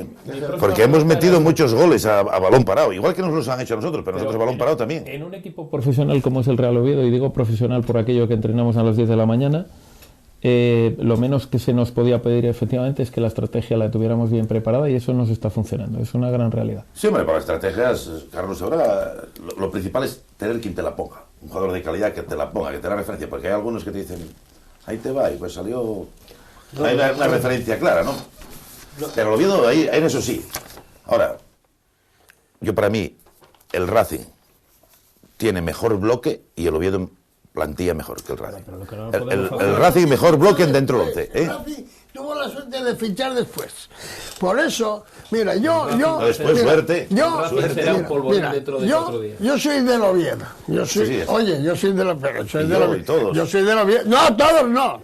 porque hemos metido muchos goles a balón parado, igual que nos los han hecho a nosotros, pero nosotros balón parado también. En un equipo profesional como es el Real Oviedo, y digo profesional por aquello que entrenamos a las 10 de la mañana, lo menos que se nos podía pedir efectivamente es que la estrategia la tuviéramos bien preparada, y eso nos está funcionando, es una gran realidad. Sí, hombre, para las estrategias, Carlos, ahora lo principal es tener quien te la ponga, un jugador de calidad que te la ponga, que te la referencia, porque hay algunos que te dicen, ahí te va, y pues salió... hay una referencia clara, ¿no? Pero lo Oviedo, ahí en eso sí. Ahora, yo para mí, el Racing tiene mejor bloque y el Oviedo plantilla mejor que el Racing. Pero lo que no El podemos hacer- Racing mejor bloque dentro del 11. El Racing tuvo la suerte de fichar después. Por eso, mira, yo después, mira, suerte. Yo, El Racing será un mira, polvorín mira, dentro de yo, 4 días. yo soy del Oviedo. Yo soy, Sí, sí. oye, yo soy de la pero soy Y de yo, la y Oviedo. todos. Yo soy del Oviedo. No,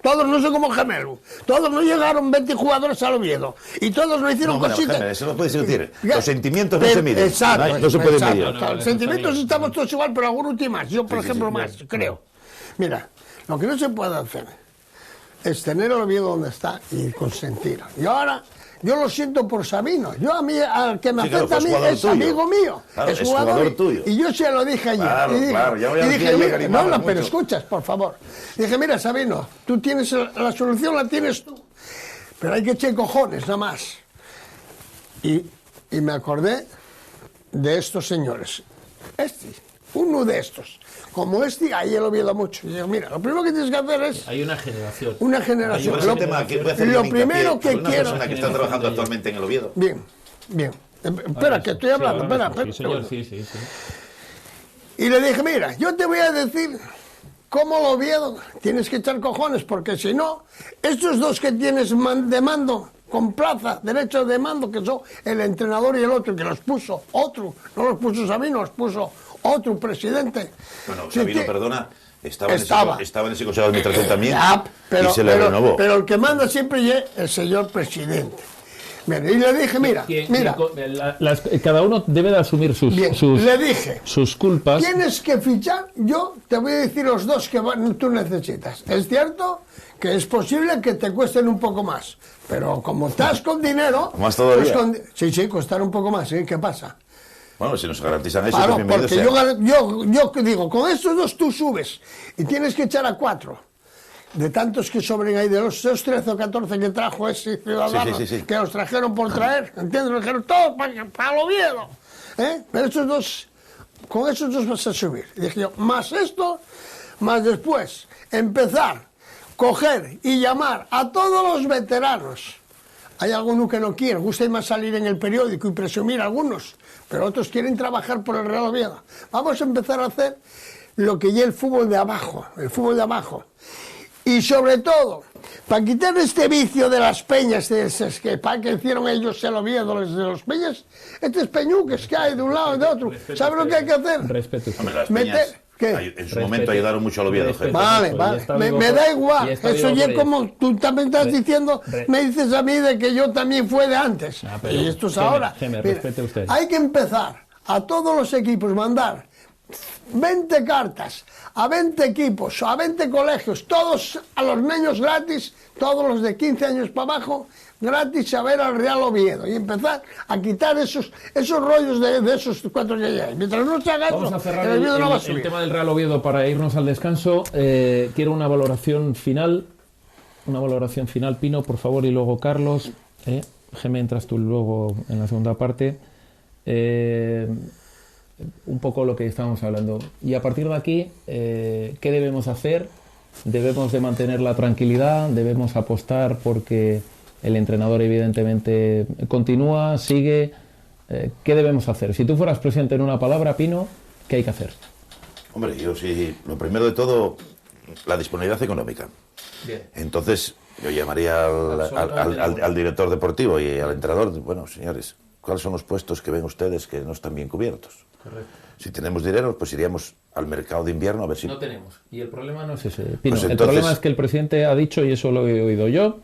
todos no son como Gemelo. Todos no llegaron 20 jugadores al Oviedo. Y todos no hicieron No, bueno, cositas. Jaime, eso no puede decir. Ya. Los sentimientos no se miden. Exacto. No se pueden exacto. medir. No, Los sentimientos eso está estamos todos igual, pero algunos tienen más. Yo, por Sí, sí, ejemplo, sí, más, claro. creo. Mira, lo que no se puede hacer es tener el Oviedo donde está y consentir. Y ahora, yo lo siento por Sabino. Yo a mí, al que me Sí, claro, afecta a mí, fue jugador es tuyo. amigo mío. Claro, es es jugador tuyo. Y yo se lo dije ayer. Claro, y dije, claro, ya voy a y decir dije, ayer mira, que no, animabas pero mucho. escuchas, por favor. Dije, mira, Sabino, tú tienes la solución, la tienes tú. Pero hay que echar cojones, nada más. Y me acordé de estos señores. Uno de estos. Como ahí lo visto mucho. Y digo, mira, lo primero que tienes que hacer es Hay una generación. una generación. Yo, ese tema que voy a hacer Lo un hincapié primero que por una quiero... persona que está trabajando actualmente en el Oviedo. Bien, bien. Espera, que estoy hablando. Espera. Sí, señor, sí. Y le dije, mira, yo te voy a decir cómo lo Oviedo tienes que echar cojones, porque si no, estos dos que tienes de mando, con plaza, derecho de mando, que son el entrenador y el otro, que los puso otro, no los puso Sabino, los puso otro presidente. Bueno, Sí, Sabino, que- perdona, estaba en ese consejo de administración también Ya, y se le renovó. pero el que manda siempre es el señor presidente. Mira, y le dije, mira, Cada uno debe de asumir bien, le dije, sus culpas. tienes que fichar, yo te voy a decir los dos que tú necesitas. Es cierto que es posible que te cuesten un poco más, pero como estás con dinero... ¿Más todavía? Sí, costar un poco más, ¿sí? ¿Qué pasa? Bueno, si nos garantizan eso, Claro, pues bienvenido porque sea. yo digo, con estos dos tú subes y tienes que echar a 4. De tantos que sobren ahí, de los 13 o 14 que trajo ese ciudadano, Sí. que los trajeron por traer, ¿entiendes? Los trajeron todos para el Oviedo. Pero estos dos, con esos dos vas a subir. Y dije yo, más esto, más después, empezar, coger y llamar a todos los veteranos. Hay algunos que no quieren, gusta más salir en el periódico y presumir algunos, pero otros quieren trabajar por el Real Oviedo. Vamos a empezar a hacer lo que ya el fútbol de abajo, Y sobre todo, para quitar este vicio de las peñas, para que hicieron ellos el Oviedo de los peñas, estos peñuques que hay de un lado y de otro, ¿sabes lo que hay que hacer? Respeto. Hombre, las Meter- peñas ¿qué? en su momento ayudaron mucho al Oviedo. Respeto. Jaime. Vale, Ya está me vivo da por- igual, ya está eso vivo ya por como tú también estás diciendo, re- me dices a mí de que yo también fue de antes, pero, y esto es Geme, ahora. Geme, Mira, respete usted. hay que empezar a todos los equipos, mandar 20 cartas a 20 equipos, a 20 colegios, todos a los niños gratis, todos los de 15 años para abajo, gratis a ver al Real Oviedo y empezar a quitar esos rollos de esos 4 que hay. Mientras no se haga Vamos eso, a cerrar el Oviedo no va a el subir. tema del Real Oviedo para irnos al descanso. Quiero una valoración final. Pino, por favor, y luego Carlos. Geme, entras tú luego en la segunda parte. Un poco lo que estábamos hablando. Y a partir de aquí, ¿qué debemos hacer? ¿Debemos de mantener la tranquilidad? ¿Debemos apostar porque el entrenador evidentemente continúa, sigue? ¿Qué debemos hacer? Si tú fueras presidente en una palabra, Pino, ¿qué hay que hacer? Hombre, yo sí, lo primero de todo, la disponibilidad económica. Bien. Entonces, yo llamaría al director deportivo y al entrenador, bueno, señores, ¿cuáles son los puestos que ven ustedes que no están bien cubiertos? Correcto. Si tenemos dinero, pues iríamos al mercado de invierno a ver si... No tenemos. Y el problema no es ese, Pino. Pues el entonces- problema es que el presidente ha dicho, y eso lo he oído yo,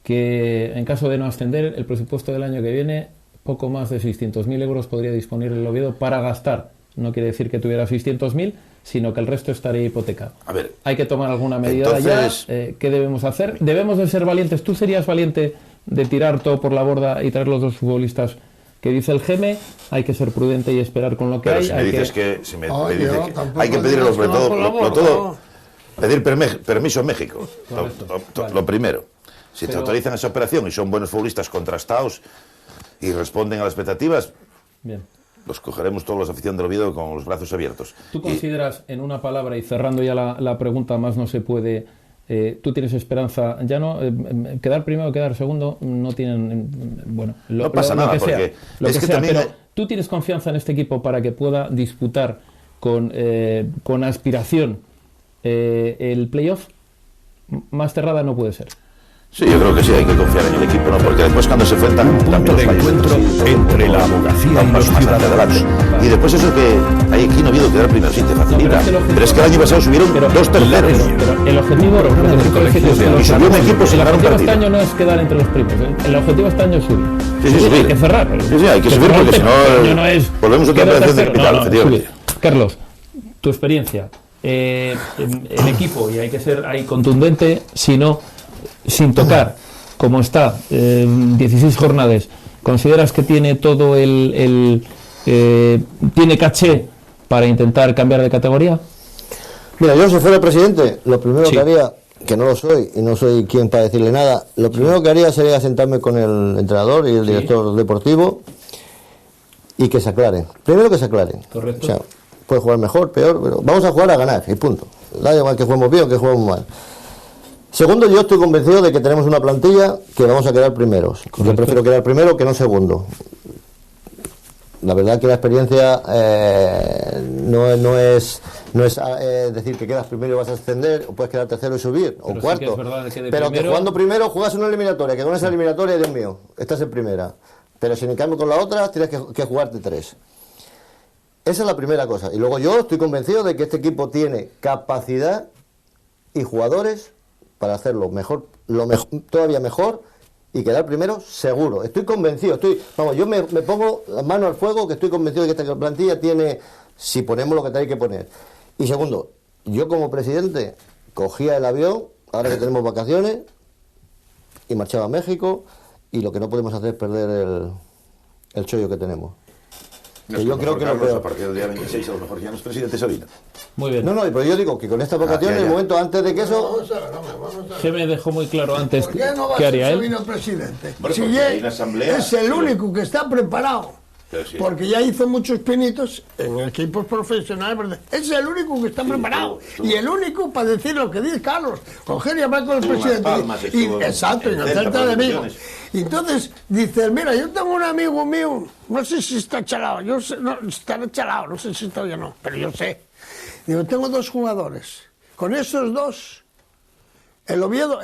que en caso de no ascender, el presupuesto del año que viene, poco más de 600.000 euros podría disponer el Oviedo para gastar. No quiere decir que tuviera 600.000, sino que el resto estaría hipotecado. A ver, Hay que tomar alguna medida entonces- ya. ¿Qué debemos hacer? Debemos de ser valientes. ¿Tú serías valiente de tirar todo por la borda y traer los dos futbolistas que dice el Geme? Hay que ser prudente y esperar con lo que pero hay. si me hay dices que... Si me Ay, dices yo que tampoco hay que pedir digas sobre que va todo, por la lo borda, todo, no. pedir permiso en México. Correcto, Lo primero. Si te Pero- autorizan esa operación y son buenos futbolistas contrastados y responden a las expectativas, Bien. los cogeremos todos los afición del Oviedo con los brazos abiertos. ¿Tú Y- consideras, en una palabra, y cerrando ya la pregunta, más no se puede, tú tienes esperanza, ya no, quedar primero o quedar segundo, no tienen, bueno, No pasa nada, que sea, porque lo es que que sea, también pero hay- tú tienes confianza en este equipo para que pueda disputar con aspiración el playoff más cerrada no puede ser. Sí, yo creo que sí, hay que confiar en el equipo, ¿no? Porque después cuando se enfrentan Un punto de encuentro entre la abogacía y los ciudadanos. Y después eso que hay aquí no ha habido quedar primero, sí, te facilita. Pero es que el año pasado subieron dos terceros. Pero el objetivo Y subió un equipo sin ganar un este partido. año no es quedar entre los primeros. El objetivo este año es subir. Sí, subir. Hay que cerrar. Sí, hay que subir porque si no volvemos otra vez del capital, efectivamente. Carlos, tu experiencia. El equipo, y hay que ser ahí contundente, si no, sin tocar, como está, 16 jornadas, ¿consideras que tiene todo tiene caché para intentar cambiar de categoría? Mira, yo si fuera presidente, lo primero que haría, que no lo soy y no soy quien para decirle nada, lo primero que haría sería sentarme con el entrenador y el director deportivo y que se aclaren. Primero que se aclaren. Correcto. O sea, puede jugar mejor, peor, pero vamos a jugar a ganar y punto. Da igual que juguemos bien o que juguemos mal. Segundo, yo estoy convencido de que tenemos una plantilla que vamos a quedar primeros. Correcto. Yo prefiero quedar primero que no segundo. La verdad que la experiencia no es decir que quedas primero y vas a ascender, o puedes quedar tercero y subir, o cuarto. Sí, que es verdad que pero que jugando primero juegas una eliminatoria, que con esa eliminatoria, Dios mío, estás en primera. Pero si en cambio con la otra tienes que jugarte 3. Esa es la primera cosa. Y luego yo estoy convencido de que este equipo tiene capacidad y jugadores para hacerlo mejor, todavía mejor, y quedar primero seguro. Estoy convencido, yo me pongo la mano al fuego, que estoy convencido de que esta plantilla tiene, si ponemos lo que hay que poner. Y segundo, yo como presidente cogía el avión, ahora que tenemos vacaciones, y marchaba a México, y lo que no podemos hacer es perder el chollo que tenemos. Que yo creo que Carlos, a partir del día 26 a lo mejor ya no es presidente Sabina. Muy bien. No, pero yo digo que con estas vacaciones, el momento antes de que eso... Se me dejó muy claro antes ¿Por qué no va qué a haría ser él? Sabino presidente? Bueno, Si porque ya hay una asamblea, es el único que está preparado. Sí. Porque ya hizo muchos pinitos en equipos profesionales, ¿verdad? Es el único que está preparado. Y el único para decir lo que dice Carlos. Coger y hablar con el presidente. Exacto, y hacerte de amigo. Y entonces dice, mira, yo tengo un amigo mío, no sé si está chalado, yo sé, no, estará chalado, no sé si está o no, pero yo sé. Digo, tengo 2 jugadores. Con esos 2, el Oviedo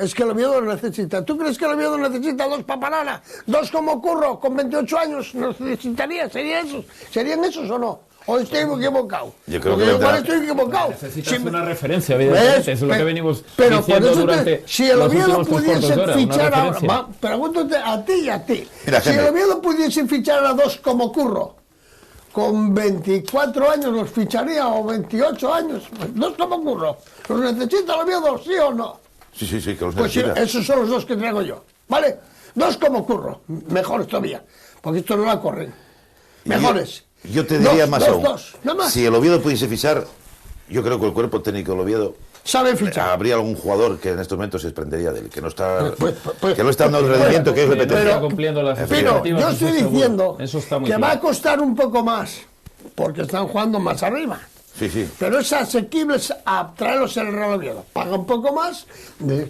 lo necesita. ¿Tú crees que el Oviedo necesita 2 Paparana? 2 como Curro, con 28 años, necesitaría, ¿serían esos o no? ¿O estoy equivocado? Yo creo porque que yo igual estoy equivocado. Necesitas una referencia, evidentemente, es lo que venimos diciendo durante si el los Oviedo últimos 3 pudiese cuartos de hora, fichar ahora, pregúntate a ti y a ti. Mira, si el Oviedo pudiese fichar a 2 como Curro, con 24 años los ficharía, o 28 años, 2 como Curro, ¿los necesita el Oviedo, sí o no? Sí, que los Pues sí, necesita. esos son los 2 que traigo yo, ¿vale? 2 como Curro, mejores todavía, porque estos no la corren. Mejores. Yo te diría más aún. Nada más. Si el Oviedo pudiese fichar, yo creo que el cuerpo técnico del Oviedo sabe fichar. Habría algún jugador que en estos momentos se desprendería de él, que no está, pues, que no está dando el rendimiento que es Está cumpliendo las pero yo estoy diciendo que claro. va a costar un poco más, porque están jugando más arriba. Sí. Pero es asequible a traerlos el Real Oviedo. Paga un poco más,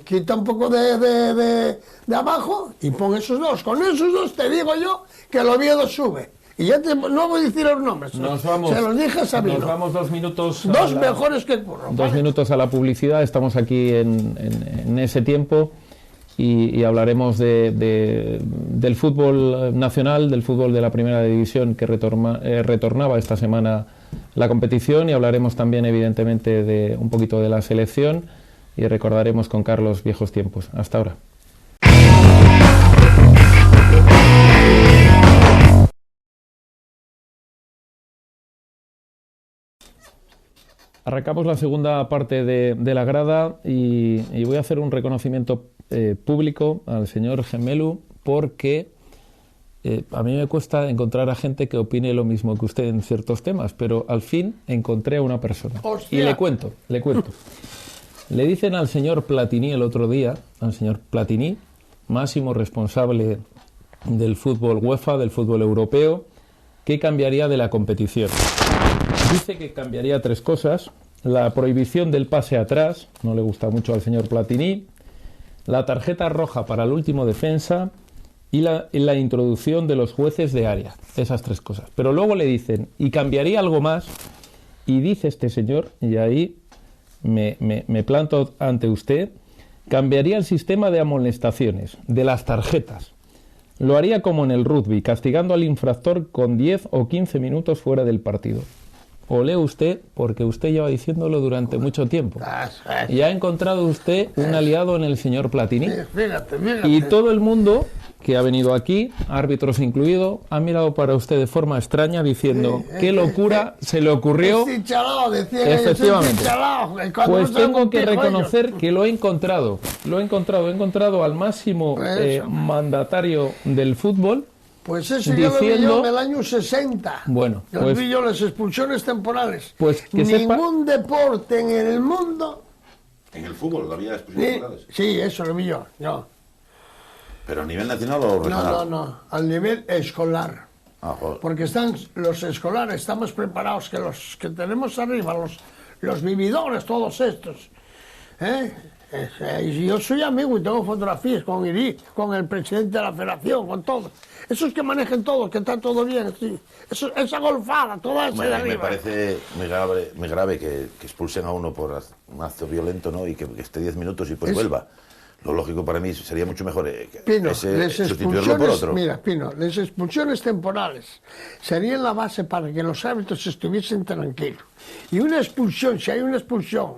quita un poco de abajo y pon esos 2. Con esos 2 te digo yo que el Oviedo sube. Y ya no voy a decir los nombres. Se los dije a Sabino. Nos vamos 2 minutos. 2 mejores que Curro. 2 minutos a la publicidad. Estamos aquí en ese tiempo y hablaremos del fútbol nacional, del fútbol de la primera división que retornaba esta semana la competición, y hablaremos también evidentemente de un poquito de la selección y recordaremos con Carlos viejos tiempos. Hasta ahora. Arrancamos la segunda parte de la grada y voy a hacer un reconocimiento público al señor Gemelu, porque a mí me cuesta encontrar a gente que opine lo mismo que usted en ciertos temas, pero al fin encontré a una persona. ¡Hostia! Y le cuento. Le dicen al señor Platini el otro día, al señor Platini, máximo responsable del fútbol UEFA, del fútbol europeo, que cambiaría de la competición. Dice que cambiaría 3 cosas: la prohibición del pase atrás, no le gusta mucho al señor Platini, la tarjeta roja para el último defensa y la introducción de los jueces de área. Esas 3 cosas. Pero luego le dicen, y cambiaría algo más, y dice este señor, y ahí me planto ante usted, cambiaría el sistema de amonestaciones, de las tarjetas. Lo haría como en el rugby, castigando al infractor con 10 o 15 minutos fuera del partido. O lee usted, porque usted lleva diciéndolo durante mucho tiempo. Y ha encontrado usted un aliado en el señor Platini. Fíjate. Y todo el mundo que ha venido aquí, árbitros incluido, ha mirado para usted de forma extraña diciendo qué locura se le ocurrió. Efectivamente. Pues tengo que reconocer que lo he encontrado. He encontrado al máximo mandatario del fútbol. Pues eso ya lo vi yo en el año 60. Bueno, pues vi yo las expulsiones temporales. Pues que ningún deporte en el mundo. ¿En el fútbol había expulsiones temporales? Sí, eso lo vi yo. ¿Pero a nivel nacional o regional? No, al nivel escolar. Joder. Porque están los escolares, estamos preparados que los que tenemos arriba, los vividores, todos estos. Yo soy amigo y tengo fotografías con Irí, con el presidente de la federación, con todos. Esos que manejen todo, que está todo bien. Sí. Esa golfada, toda esa de arriba. Me parece muy grave que expulsen a uno por un acto violento, ¿no? Y que esté 10 minutos y pues vuelva. Lo lógico para mí sería mucho mejor sustituirlo por otro. Mira, Pino, las expulsiones temporales serían la base para que los árbitros estuviesen tranquilos. Y una expulsión, si hay una expulsión...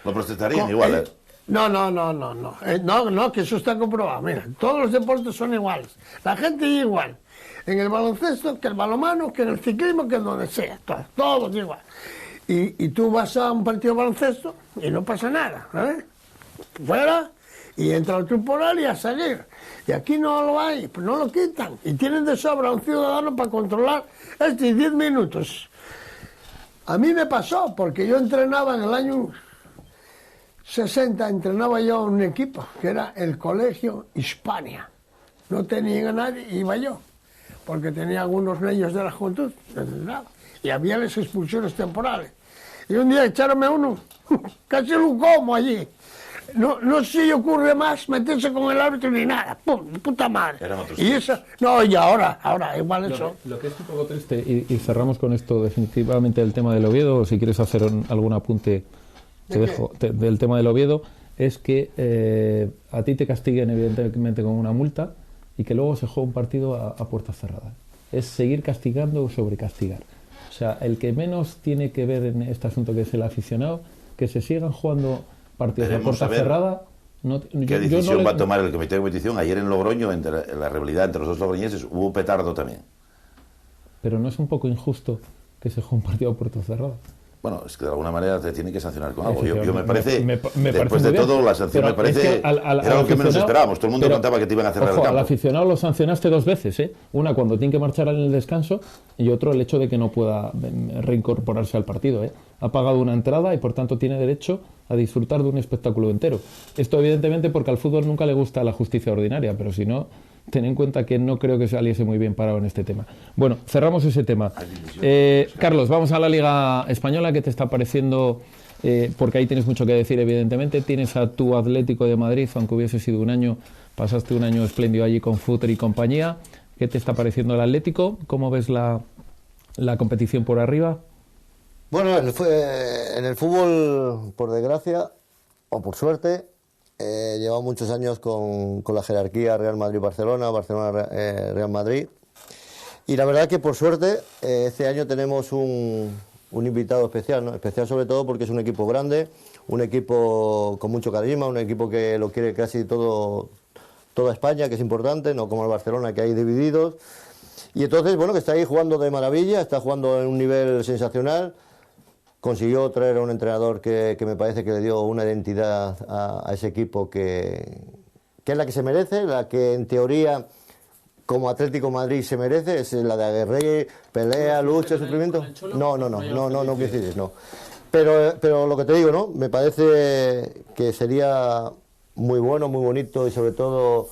¿Lo protestarían igual? No, que eso está comprobado. Mira, todos los deportes son iguales. La gente es igual. En el baloncesto, que el balonmano, que en el ciclismo, que en donde sea. Todos igual. Y tú vas a un partido de baloncesto y no pasa nada. Fuera, y entra el temporal y a seguir. Y aquí no lo hay, pues no lo quitan. Y tienen de sobra un ciudadano para controlar estos 10 minutos. A mí me pasó, porque yo entrenaba en el año 60, entrenaba yo un equipo, que era el Colegio Hispania. No tenía a nadie, iba yo, porque tenía algunos niños de la juventud, y había las expulsiones temporales. Y un día echaronme uno, casi lo como allí. No se ocurre más meterse con el árbitro ni nada. ¡Pum! ¡Puta madre! Y eso... No, y ahora igual eso. Lo que es un poco triste, y cerramos con esto definitivamente el tema del Oviedo, o si quieres hacer algún apunte, te dejo, del tema del Oviedo, es que a ti te castiguen evidentemente con una multa y que luego se juegue un partido a puertas cerradas. Es seguir castigando o sobrecastigar. O sea, el que menos tiene que ver en este asunto, que es el aficionado, que se sigan jugando partidos a puerta cerrada. ¿Qué decisión va a tomar el comité de competición? Ayer en Logroño, entre la rivalidad entre los dos logroñeses, hubo petardo también. Pero ¿no es un poco injusto que se juegue un partido a puerta cerrada? Bueno, es que de alguna manera te tiene que sancionar con algo. Yo me parece, me después de todo, la sanción me parece, era lo que menos esperábamos. Todo el mundo contaba que te iban a cerrar el campo. Al aficionado lo sancionaste 2 veces, ¿eh? Una cuando tiene que marchar en el descanso y otro el hecho de que no pueda reincorporarse al partido, ¿eh? Ha pagado una entrada y por tanto tiene derecho a disfrutar de un espectáculo entero. Esto evidentemente porque al fútbol nunca le gusta la justicia ordinaria, pero si no, ten en cuenta que no creo que saliese muy bien parado en este tema. Bueno, cerramos ese tema. Carlos, vamos a la Liga Española. ¿Qué te está pareciendo? Porque ahí tienes mucho que decir, evidentemente. Tienes a tu Atlético de Madrid, aunque hubiese sido un año, pasaste un año espléndido allí con Futre y compañía. ¿Qué te está pareciendo el Atlético? ¿Cómo ves la competición por arriba? Bueno, en el fútbol, por desgracia, o por suerte, llevamos muchos años con la jerarquía Real Madrid-Barcelona, Barcelona-Real Madrid. Y la verdad que por suerte este año tenemos un invitado especial, ¿no? Especial sobre todo porque es un equipo grande, un equipo con mucho carisma, un equipo que lo quiere casi toda España, que es importante, no como el Barcelona, que hay divididos. Y entonces, bueno, que está ahí jugando de maravilla, está jugando en un nivel sensacional. Consiguió traer a un entrenador que me parece que le dio una identidad a ese equipo que es la que se merece, la que en teoría como Atlético Madrid se merece, es la de aguerre, pelea, lucha, sufrimiento. No coincides, no. Pero lo que te digo, ¿no? Me parece que sería muy bueno, muy bonito y sobre todo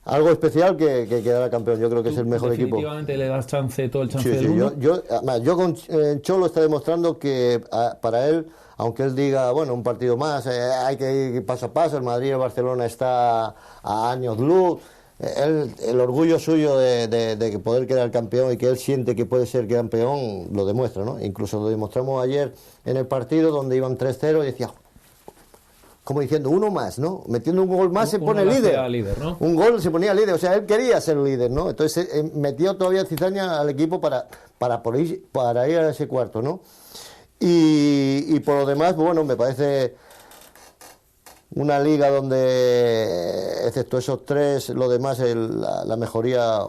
algo especial que quedara campeón. Yo creo que es el mejor equipo. Definitivamente le das todo el chance del mundo. Sí, yo con Cholo está demostrando que para él, aunque él diga, bueno, un partido más, hay que ir paso a paso, el Madrid y el Barcelona está a años luz, el orgullo suyo de poder quedar campeón y que él siente que puede ser campeón, lo demuestra, ¿no? Incluso lo demostramos ayer en el partido donde iban 3-0 y decía, como diciendo, uno más, ¿no? Metiendo un gol más se pone líder, ¿no? Un gol se ponía líder, o sea, él quería ser líder, ¿no? Entonces metió todavía cizaña al equipo para ir a ese cuarto, ¿no? Y por lo demás, bueno, me parece una liga donde, excepto esos tres, lo demás, la mejoría,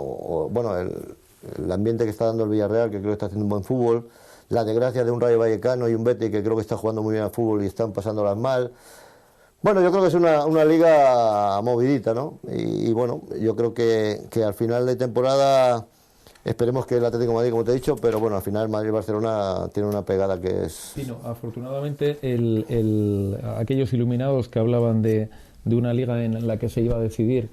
bueno, el ambiente que está dando el Villarreal, que creo que está haciendo un buen fútbol, la desgracia de un Rayo Vallecano y un Betis que creo que está jugando muy bien al fútbol y están pasándolas mal. Bueno, yo creo que es una liga movidita, ¿no? Y bueno, yo creo que al final de temporada esperemos que el Atlético de Madrid, como te he dicho, pero bueno, al final Madrid y Barcelona tiene una pegada que es... Sí, no, afortunadamente aquellos iluminados que hablaban de una liga en la que se iba a decidir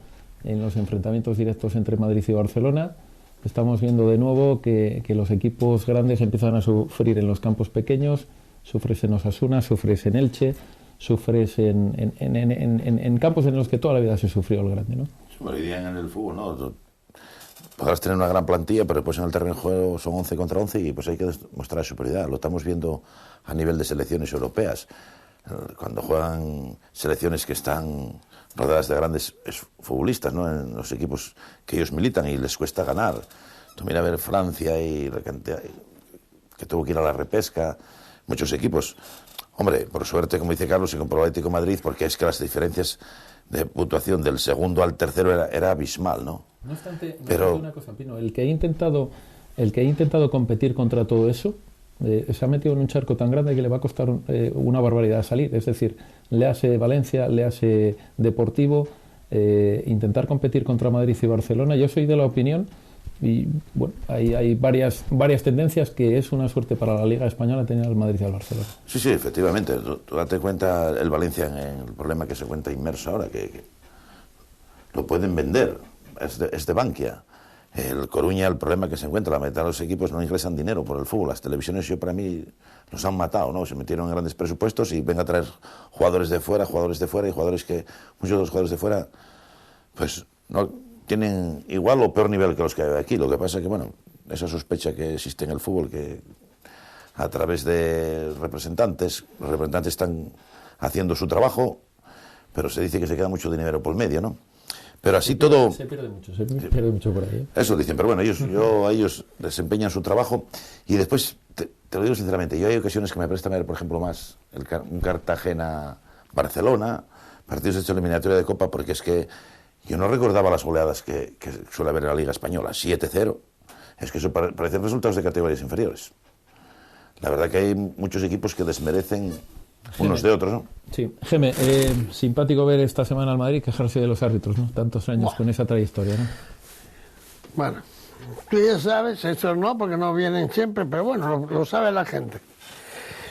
en los enfrentamientos directos entre Madrid y Barcelona, estamos viendo de nuevo que los equipos grandes empiezan a sufrir en los campos pequeños, sufres en Osasuna, sufres en Elche, sufres en campos en los que toda la vida se sufrió el grande, ¿no? Hoy día en el fútbol, ¿no? Podrás tener una gran plantilla, pero después en el terreno de juego son 11 contra 11 y pues hay que mostrar superioridad. Lo estamos viendo a nivel de selecciones europeas. Cuando juegan selecciones que están rodeadas de grandes futbolistas, ¿no? En los equipos que ellos militan y les cuesta ganar. Tú mira a ver Francia y que tuvo que ir a la repesca, muchos equipos. Hombre, por suerte, como dice Carlos, se compró el Atlético de Madrid, porque es que las diferencias de puntuación del segundo al tercero era abismal, ¿no? No obstante, pero una cosa, Pino, el que ha intentado competir contra todo eso se ha metido en un charco tan grande que le va a costar una barbaridad salir. Es decir, le hace Valencia, le hace Deportivo, intentar competir contra Madrid y Barcelona. Yo soy de la opinión, y bueno, hay varias tendencias, que es una suerte para la Liga Española tener al Madrid y al Barcelona. Sí, sí, efectivamente. Tú date cuenta el Valencia en el problema que se cuenta inmerso ahora, que lo pueden vender, es de Bankia. El Coruña, el problema que se encuentra, la mitad de los equipos no ingresan dinero por el fútbol. Las televisiones, yo para mí, nos han matado, ¿no? Se metieron en grandes presupuestos y venga a traer jugadores de fuera, y muchos de los jugadores de fuera, pues no tienen igual o peor nivel que los que hay aquí. Lo que pasa es que, bueno, esa sospecha que existe en el fútbol, que a través de los representantes están haciendo su trabajo, pero se dice que se queda mucho dinero por medio, ¿no? Pero así todo... Se pierde mucho por ahí, ¿eh? Eso dicen, pero bueno, ellos desempeñan su trabajo y después, te lo digo sinceramente, yo hay ocasiones que me prestan a ver, por ejemplo, más un Cartagena-Barcelona, partidos de esta eliminatoria de Copa, porque es que yo no recordaba las goleadas que suele haber en la Liga Española, 7-0, es que eso parecen resultados de categorías inferiores. La verdad que hay muchos equipos que desmerecen unos de otros, ¿no? Sí, Geme, simpático ver esta semana al Madrid quejarse de los árbitros, ¿no? Tantos años con esa trayectoria, ¿no? Bueno, tú ya sabes, eso no, porque no vienen siempre, pero bueno, lo sabe la gente.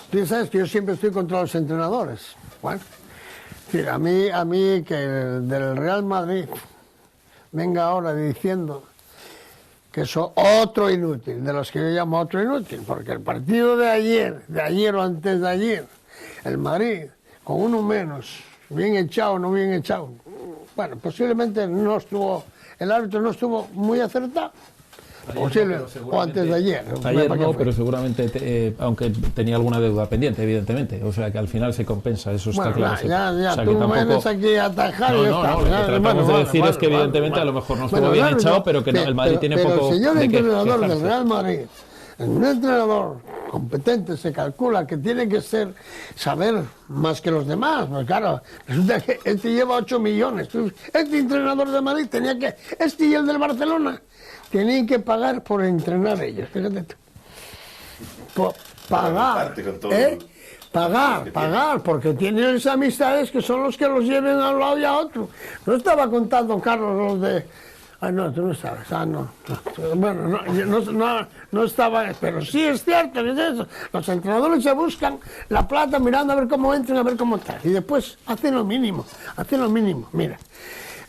Tú ya sabes que yo siempre estoy contra los entrenadores. Bueno, a mí que del Real Madrid venga ahora diciendo que soy otro inútil, de los que yo llamo otro inútil, porque el partido de ayer o antes de ayer, el Madrid, con uno menos, bien echado o no bien echado, bueno, posiblemente el árbitro no estuvo muy acertado. Posible, o antes de ayer. Ayer no, pero seguramente, aunque tenía alguna deuda pendiente, evidentemente. O sea que al final se compensa, eso está claro. Ya, o sea, tú tampoco... vienes aquí a atajar y No, lo que tratamos de decir es que evidentemente a lo mejor no estuvo bien echado, pero que el Madrid tiene poco... Pero el señor de entrenador del Real Madrid, un entrenador competente, se calcula que tiene que saber más que los demás. Pues claro, resulta que este lleva 8 millones. Este entrenador de Madrid tenía que... Este y el del Barcelona tenían que pagar por entrenar ellos. Fíjate tú. Pagar, porque tienen esas amistades que son los que los lleven a un lado y a otro. No estaba contando, Carlos, los de... Ah, no, tú no sabes. No. Bueno, no estaba, pero sí es cierto que es eso. Los entrenadores se buscan la plata mirando a ver cómo entran, a ver cómo están. Y después hacen lo mínimo. Mira,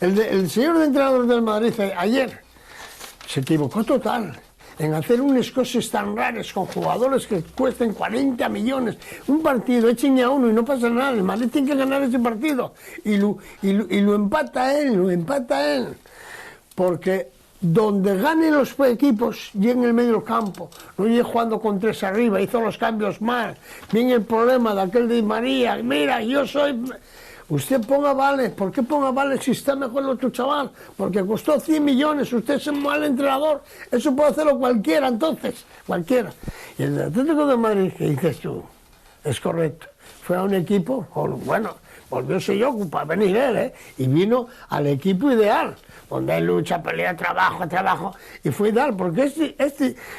el señor entrenador del Madrid ayer se equivocó total en hacer unas cosas tan raras con jugadores que cuesten 40 millones. Un partido, echen a uno y no pasa nada. El Madrid tiene que ganar ese partido. Y lo empata él. porque donde ganen los equipos y en el medio campo, no llegue jugando con 3 arriba, hizo los cambios mal, viene el problema de aquel de Di María, mira, yo soy... Usted ponga Vale, ¿por qué ponga Vale si está mejor el otro chaval? Porque costó 100 millones, usted es un mal entrenador, eso puede hacerlo cualquiera entonces, cualquiera. Y el Atlético de Madrid, que dices tú, es correcto, fue a un equipo, bueno, volvióse yo para venir él, y vino al equipo ideal, donde hay lucha, pelea, trabajo, y fue ideal, porque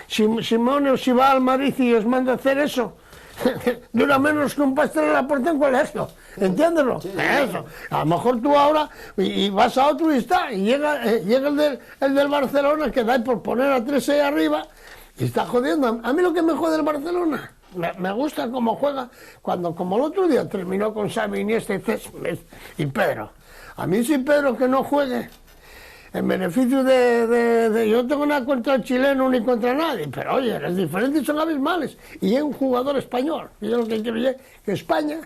Simone, si va al Madrid y os manda a hacer eso, dura menos que un pastel en la puerta en colegio, entiéndelo, sí, eso. A lo mejor tú ahora y vas a otro y está, y llega el del Barcelona, que da por poner a 3 ahí arriba y está jodiendo. A mí lo que me jode el Barcelona, me gusta cómo juega, cuando como el otro día terminó con Xavi, Iniesta y Pedro. A mí si Pedro que no juegue en beneficio yo no tengo nada contra el chileno ni contra nadie, pero oye, las diferencias son abismales, y es un jugador español, y yo lo que quiero es que España,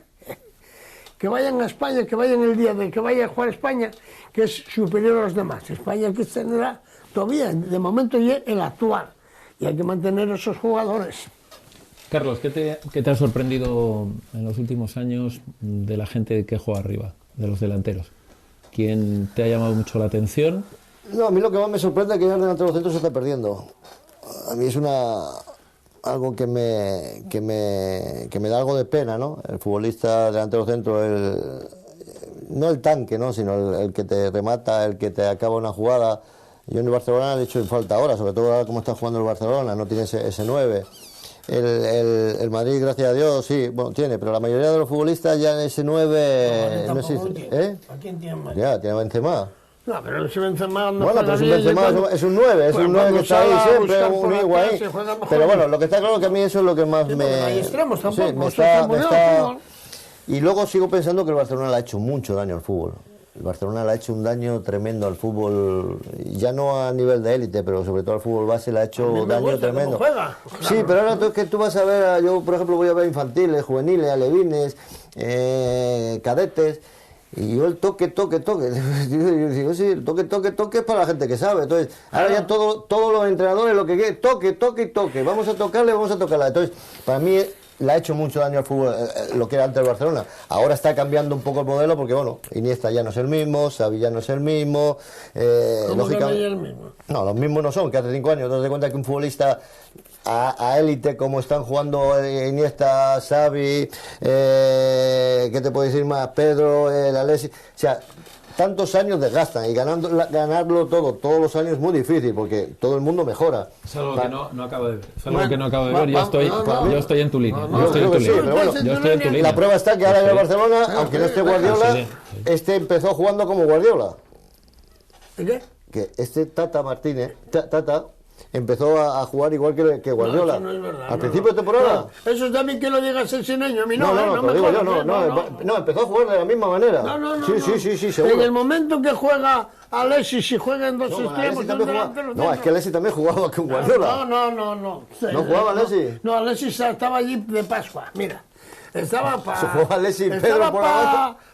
que vayan a España, que vayan el día de que vaya a jugar España, que es superior a los demás. España que tendrá todavía, de momento ya el actual, y hay que mantener esos jugadores. Carlos, ¿qué te ha sorprendido en los últimos años de la gente que juega arriba, de los delanteros? ¿Quién te ha llamado mucho la atención? No, a mí lo que más me sorprende es que el delantero centro se está perdiendo. A mí es algo que me da algo de pena, ¿no? El futbolista delantero centro, no el tanque, ¿no? Sino el que te remata, el que te acaba una jugada. Yo en el Barcelona le he hecho en falta ahora, sobre todo ahora como está jugando el Barcelona, no tiene ese 9. El Madrid, gracias a Dios, sí, bueno, tiene, pero la mayoría de los futbolistas ya en ese 9 no existe. ¿A quién tiene Madrid? Ya, tiene Benzema. No, pero ese Benzema no bueno, pero Benzema es un 9, es un 9 que está ahí siempre, un igual ahí. Pero bueno, lo que está claro que a mí eso es lo que más me... No hay extremos tampoco, sí, me está... Y luego sigo pensando que el Barcelona le ha hecho mucho daño al fútbol. El Barcelona le ha hecho un daño tremendo al fútbol, ya no a nivel de élite, pero sobre todo al fútbol base le ha hecho daño tremendo. Sí, pero ahora tú vas a ver, yo por ejemplo voy a ver infantiles, juveniles, alevines, cadetes, y yo el toque, yo digo, sí, el toque es para la gente que sabe. Entonces, ahora ya todos los entrenadores lo que quieren, toque, vamos a tocarla. Entonces, para mí le ha hecho mucho daño al fútbol lo que era antes el Barcelona. Ahora está cambiando un poco el modelo porque, bueno, Iniesta ya no es el mismo, Xavi ya no es el mismo. ¿Cómo que no es el mismo? No, los mismos no son, que hace 5 años te das cuenta que un futbolista a élite como están jugando Iniesta, Xavi, ¿qué te puedo decir más? Pedro, Alexis, o sea, tantos años desgastan y ganarlo todos los años es muy difícil porque todo el mundo mejora. Es algo que no acabo de ver. Es algo que no acabo de ver. Yo estoy en tu línea. Yo estoy en tu línea. La prueba está que ahora en el Barcelona, aunque no esté Guardiola, empezó jugando como Guardiola. ¿Qué? Que Tata Martínez, Tata empezó a jugar igual que Guardiola. No, eso no es verdad, al principio de temporada. No, eso también que lo digas el sineño, a mí no te digo yo, no, empezó a jugar de la misma manera. Sí, seguro. En el momento que juega Alexis, si juega en dos extremos, es que Alexis también jugaba con Guardiola. No. ¿No jugaba Alexis? No, Alexis estaba allí de Pascua, mira. Estaba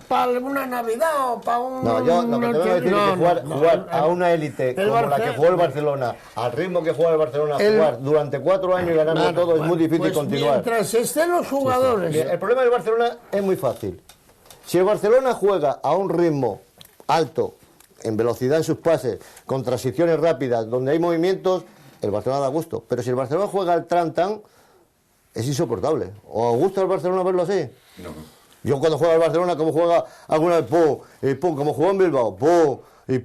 para una Navidad o para un... No, yo lo que tengo que decir es que jugar a una élite como la que jugó el Barcelona, al ritmo que juega el Barcelona, jugar durante 4 años y ganarlo todo es muy difícil continuar. Mientras estén los jugadores... Sí. El problema del Barcelona es muy fácil. Si el Barcelona juega a un ritmo alto, en velocidad en sus pases, con transiciones rápidas, donde hay movimientos, el Barcelona da gusto. Pero si el Barcelona juega al tran-tan, es insoportable. ¿Os gusta el Barcelona verlo así? No. Yo cuando juega el Barcelona, como juega alguna vez, pum, como jugó en Bilbao, pum. Y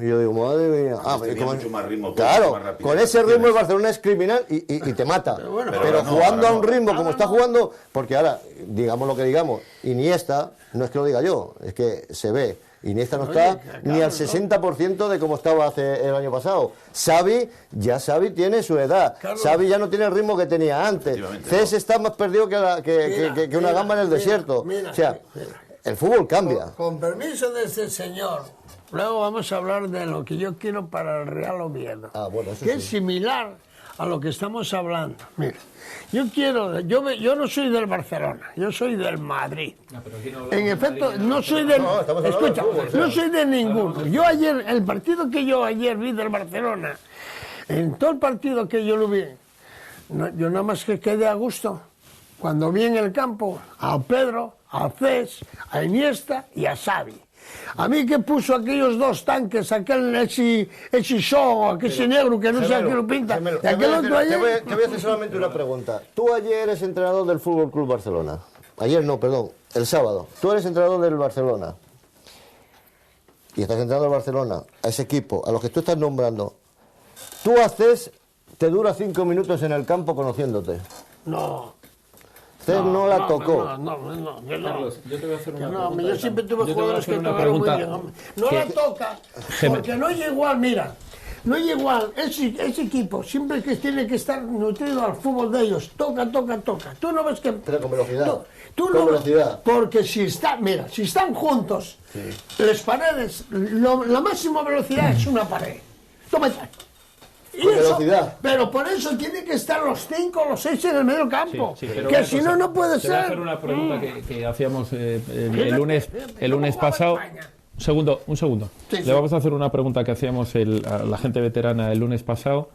yo digo, madre mía. Mucho más ritmo, claro, más rápido, con ese ritmo el Barcelona es criminal y te mata. Pero jugando a un ritmo como está jugando, porque ahora, digamos lo que digamos, Iniesta, no es que lo diga yo, es que se ve. Iniesta no está ni al 60% de como estaba hace el año pasado. Xavi tiene su edad. Xavi ya no tiene el ritmo que tenía antes. Cés está más perdido que una gamba en el desierto. O sea, el fútbol cambia. Con permiso de este señor, luego vamos a hablar de lo que yo quiero para el Real Oviedo. Bueno, eso que sí. es similar a lo que estamos hablando. Mira, yo no soy del Barcelona, yo soy del Madrid. En efecto, no soy del... Escucha, no soy de ninguno. Yo ayer, el partido que yo ayer vi del Barcelona, en todo el partido que yo lo vi, yo nada más que quedé a gusto. Cuando vi en el campo a Pedro, a Cés, a Iniesta y a Xavi. A mí que puso aquellos dos tanques, ese show, aquel negro que no sé a qué lo pinta. Te voy a hacer solamente una pregunta. Tú ayer eres entrenador del Fútbol Club Barcelona. Ayer no, perdón, el sábado. Tú eres entrenador del Barcelona. Y estás entrenando al Barcelona, a ese equipo, a los que tú estás nombrando. Tú te dura 5 minutos en el campo conociéndote. No. Usted no la tocó. Carlos, yo te voy a hacer una pregunta. Yo siempre tuve jugadores que tocaron muy bien. No la toca, porque no es igual, mira. No es igual, ese equipo siempre que tiene que estar nutrido al fútbol de ellos, toca. Tú no ves que... Pero con velocidad. Con velocidad. Porque si están juntos, las paredes, la máxima velocidad es una pared. Toma ya. Velocidad. Pero por eso tienen que estar los 5 o los 6 en el medio campo. Que si no, no puede ser. Te voy a hacer una pregunta que hacíamos el lunes pasado. Un segundo. Le vamos a hacer una pregunta que hacíamos a la gente veterana el lunes pasado.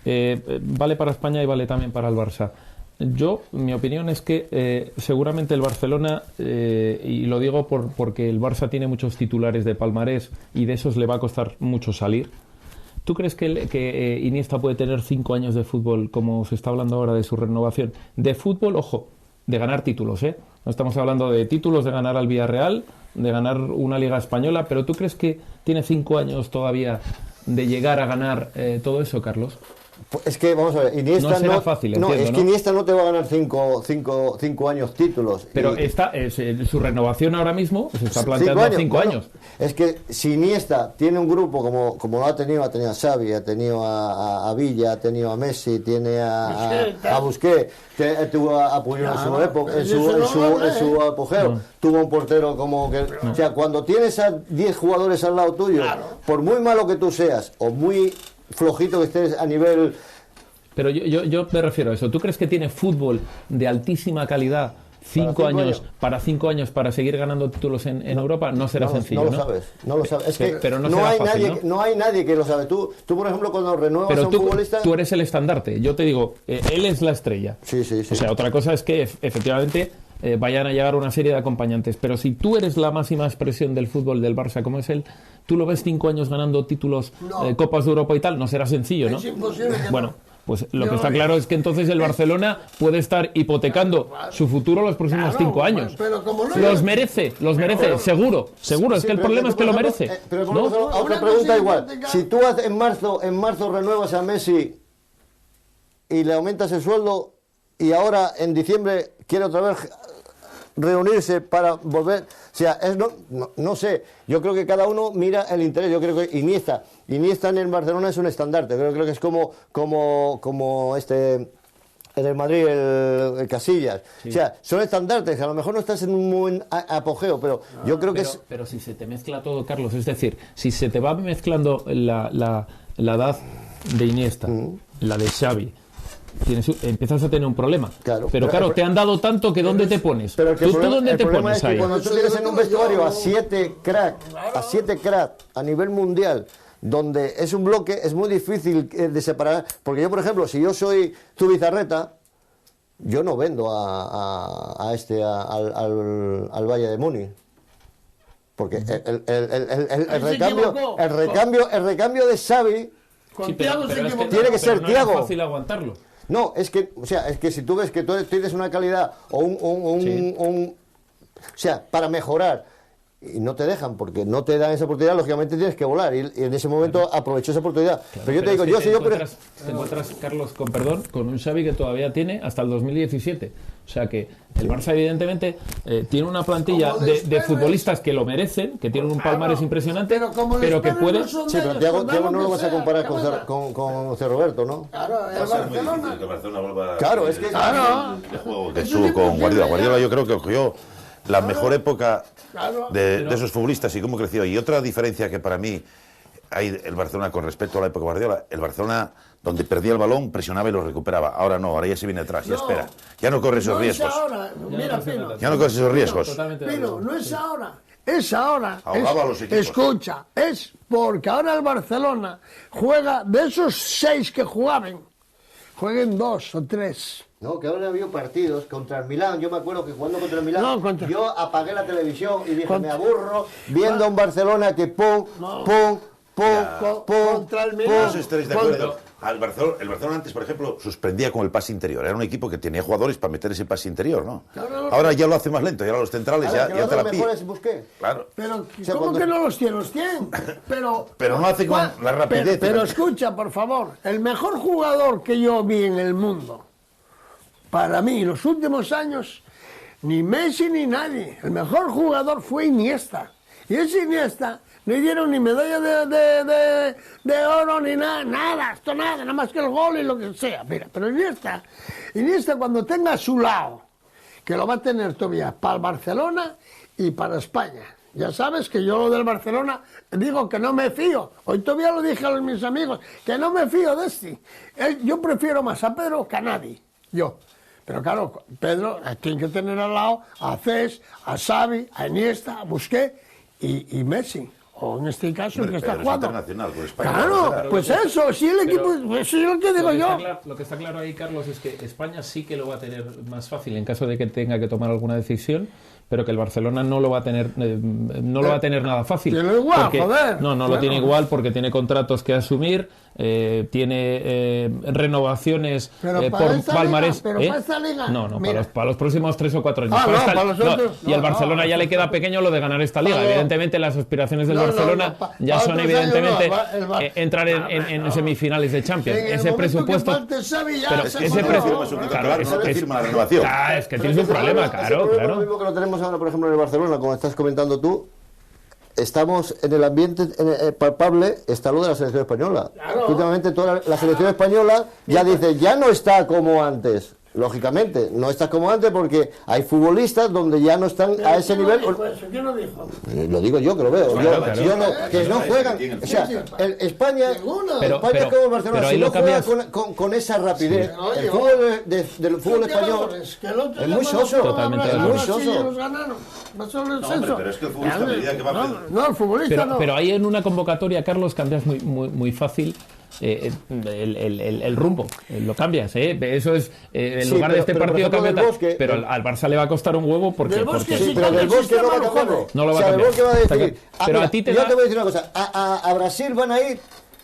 Vale para España y vale también para el Barça. Mi opinión es que seguramente el Barcelona, y lo digo porque el Barça tiene muchos titulares de palmarés y de esos le va a costar mucho salir. ¿Tú crees que Iniesta puede tener 5 años de fútbol, como se está hablando ahora de su renovación? De fútbol, ojo, de ganar títulos, ¿eh? No estamos hablando de títulos, de ganar al Villarreal, de ganar una Liga Española, pero ¿tú crees que tiene 5 años todavía de llegar a ganar todo eso, Carlos? Es que, vamos a ver, Iniesta no será fácil, entiendo, es que Iniesta no te va a ganar 5 años títulos. Pero su renovación ahora mismo se está planteando 5 años. Es que si Iniesta tiene un grupo como lo ha tenido a Xavi, ha tenido a Villa, ha tenido a Messi, tiene a Busquets, tuvo a Puyol en su apogeo, tuvo un portero como que... O sea, cuando tienes a 10 jugadores al lado tuyo, por muy malo que tú seas, o muy flojito que estés a nivel... Pero yo me refiero a eso. ¿Tú crees que tiene fútbol de altísima calidad 5 años para seguir ganando títulos en Europa? No será sencillo, ¿no? No lo sabes. Es que pero no será fácil, no hay nadie que lo sabe. Tú, por ejemplo, cuando renuevas a un futbolista... Tú eres el estandarte. Yo te digo, él es la estrella. Sí. O sea, otra cosa es que efectivamente vayan a llegar una serie de acompañantes. Pero si tú eres la máxima expresión del fútbol del Barça, como es él, tú lo ves 5 años ganando títulos, Copas de Europa y tal, no será sencillo, ¿no? Es imposible que bueno, pues lo que está claro es que entonces el Barcelona puede estar hipotecando su futuro los próximos 5 años. Pero como no los merece, seguro. Es que el problema es que lo merece. Pero ¿no? otra pregunta igual. Si tú en marzo renuevas a Messi y le aumentas el sueldo y ahora en diciembre quiere otra vez reunirse para volver, o sea, no sé, yo creo que cada uno mira el interés. Yo creo que Iniesta en el Barcelona es un estandarte, creo que es como en el Madrid el Casillas, o sea, son estandartes, a lo mejor no estás en un buen apogeo, pero yo creo que es... Pero si se te mezcla todo, Carlos, es decir, si se te va mezclando la edad de Iniesta, la de Xavi, empiezas a tener un problema. Pero claro, te han dado tanto que ¿dónde te pones? Pero ¿Tú dónde te pones ahí? Cuando tú tienes en un vestuario a 7 cracks a nivel mundial, donde es un bloque, es muy difícil de separar. Porque yo, por ejemplo, si yo soy tu Bizarreta, yo no vendo al Valle de Múnich. Porque el recambio de Xavi tiene que ser Thiago. No es fácil aguantarlo. No, es que si tú ves que tú tienes una calidad o o sea, para mejorar y no te dejan porque no te dan esa oportunidad, lógicamente tienes que volar y en ese momento aprovecho esa oportunidad. Pero yo te digo, te encuentras, Carlos, con un Xavi que todavía tiene hasta el 2017. O sea que el Barça evidentemente tiene una plantilla de futbolistas que lo merecen, que tienen un palmarés impresionante, pero que puede... Sí, pero Thiago no lo vas a comparar con José Roberto, ¿no? Claro, el Barcelona. Claro, es que... El juego que estuvo con Guardiola. Guardiola yo creo que cogió la mejor época de esos futbolistas y cómo creció. Y otra diferencia que para mí hay el Barcelona, con respecto a la época Guardiola, el Barcelona, donde perdía el balón, presionaba y lo recuperaba. Ahora no, ahora ya se viene atrás, ya espera. Ya no corre esos riesgos. Ahora. Mira, Pino. Ya no corre esos riesgos. Pino, no es ahora. Es ahora. Ahogaba a los equipos. Escucha, es porque ahora el Barcelona juega, de esos 6 que jugaban, jueguen 2 o 3. No, que ahora ha habido partidos contra el Milán. Yo me acuerdo que jugando contra el Milán, yo apagué la televisión y dije, me aburro viendo a un Barcelona que contra el Milán. No sé si estaréis de acuerdo. El Barcelona antes, por ejemplo, suspendía con el pase interior. Era un equipo que tenía jugadores para meter ese pase interior, ¿no? Ahora ya lo hace más lento, ya los centrales ya te la piden. Claro. Pero, ¿cómo que no los tiene? Los tienen. Pero no hace con la rapidez. Pero escucha, por favor, el mejor jugador que yo vi en el mundo, para mí, en los últimos años, ni Messi ni nadie. El mejor jugador fue Iniesta. Y ese Iniesta no dieron ni medalla de oro ni nada, nada más que el gol y lo que sea. Mira, pero Iniesta cuando tenga a su lado, que lo va a tener todavía para el Barcelona y para España. Ya sabes que yo lo del Barcelona digo que no me fío. Hoy todavía lo dije a mis amigos, que no me fío de este. Yo prefiero más a Pedro que a nadie. Yo. Pero claro, Pedro tiene que tener al lado a Cés, a Xavi, a Iniesta, a Busquets y Messi. O en este caso el que está jugando. Por España, claro, pues eso, sí el equipo, pues sí lo que digo yo. Lo que está claro ahí, Carlos, es que España sí que lo va a tener más fácil en caso de que tenga que tomar alguna decisión, pero que el Barcelona no lo va a tener lo va a tener nada fácil. Tiene igual, porque, joder. No lo tiene igual porque tiene contratos que asumir, tiene renovaciones por palmarés. Pero para esta liga. No, para los próximos 3 o 4 años. Y al Barcelona ya le queda pequeño lo de ganar esta liga. Evidentemente las aspiraciones del Barcelona ya son evidentemente entrar en semifinales de Champions. Ese presupuesto. Pero ese presupuesto. Claro, firma la renovación. Es que tienes un problema, claro. Lo mismo que lo tenemos ahora, por ejemplo, en el Barcelona, como estás comentando tú. Estamos en el ambiente palpable, está lo de la selección española. Últimamente toda la selección española ya dice, ya no está como antes. Lógicamente, no está como antes porque hay futbolistas donde ya no están a ese nivel. ¿Quién lo dijo? Lo digo yo que lo veo. Que no juegan. O sea, España como el Barcelona, si no juega con esa rapidez, el fútbol del fútbol español es muy soso. Totalmente. Es muy soso. Pero es que el futbolista, a medida que va no, el futbolista no. Pero ahí en una convocatoria, Carlos, cambias muy fácil el rumbo, lo cambias, eso es en lugar de este partido cambia tal, pero al Barça le va a costar un huevo porque pero del Bosque no va a cambiarlo. No lo va a cambiar. Va a decir, pero a ti te yo te voy a decir una cosa, a Brasil van a ir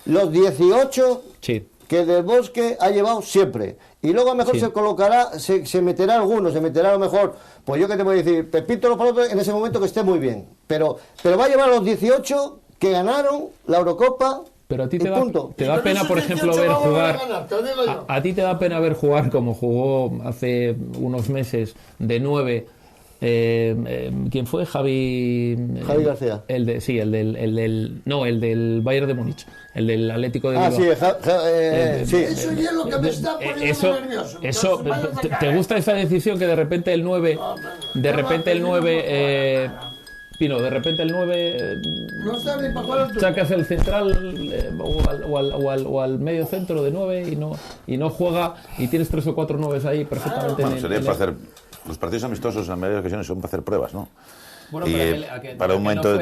los 18 que Del Bosque ha llevado siempre. Y luego a lo mejor se colocará, se meterá alguno, se meterá a lo mejor, pues yo que te voy a decir, Pepito Los Palotes en ese momento que esté muy bien. Pero va a llevar a los 18 que ganaron la Eurocopa. Pero a ti te da pena, por ejemplo, ver jugar. A ti te da pena ver jugar como jugó hace unos meses de 9. ¿Quién fue? Javi García. El del Bayern de Múnich, el del Atlético de Bilbao. Sí. Eso ya es lo que me está poniendo nervioso. ¿Te gusta esa decisión que de repente el 9, Pino, de repente el 9 no sabe para cuál sacas el central o al medio centro de 9 y no juega y tienes 3 o 4 9 ahí perfectamente? Bueno, sería para hacer los partidos amistosos en mayoría de ocasiones son para hacer pruebas, ¿no? Bueno, y para un momento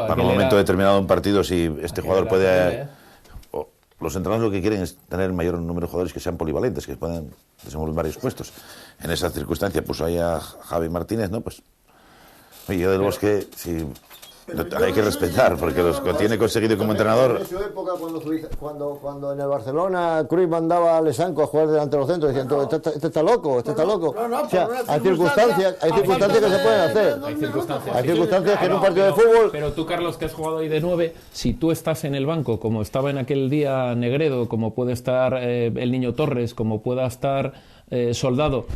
para un momento determinado en un partido, si este jugador puede los entrenadores lo que quieren es tener el mayor número de jugadores que sean polivalentes, que puedan desenvolver varios puestos. En esa circunstancia puso ahí a Javi Martínez, ¿no? Pues y yo Del Bosque, sí, hay que respetar, porque los que tiene conseguido como entrenador. En su época, cuando en el Barcelona Cruyff mandaba a Lesanco a jugar delante de los centros, diciendo, este está loco. O sea, hay circunstancias que se pueden hacer. Hay circunstancias que en un partido de fútbol. Pero tú, Carlos, que has jugado ahí de 9, si tú estás en el banco, como estaba en aquel día Negredo, como puede estar el Niño Torres, como pueda estar Soldado,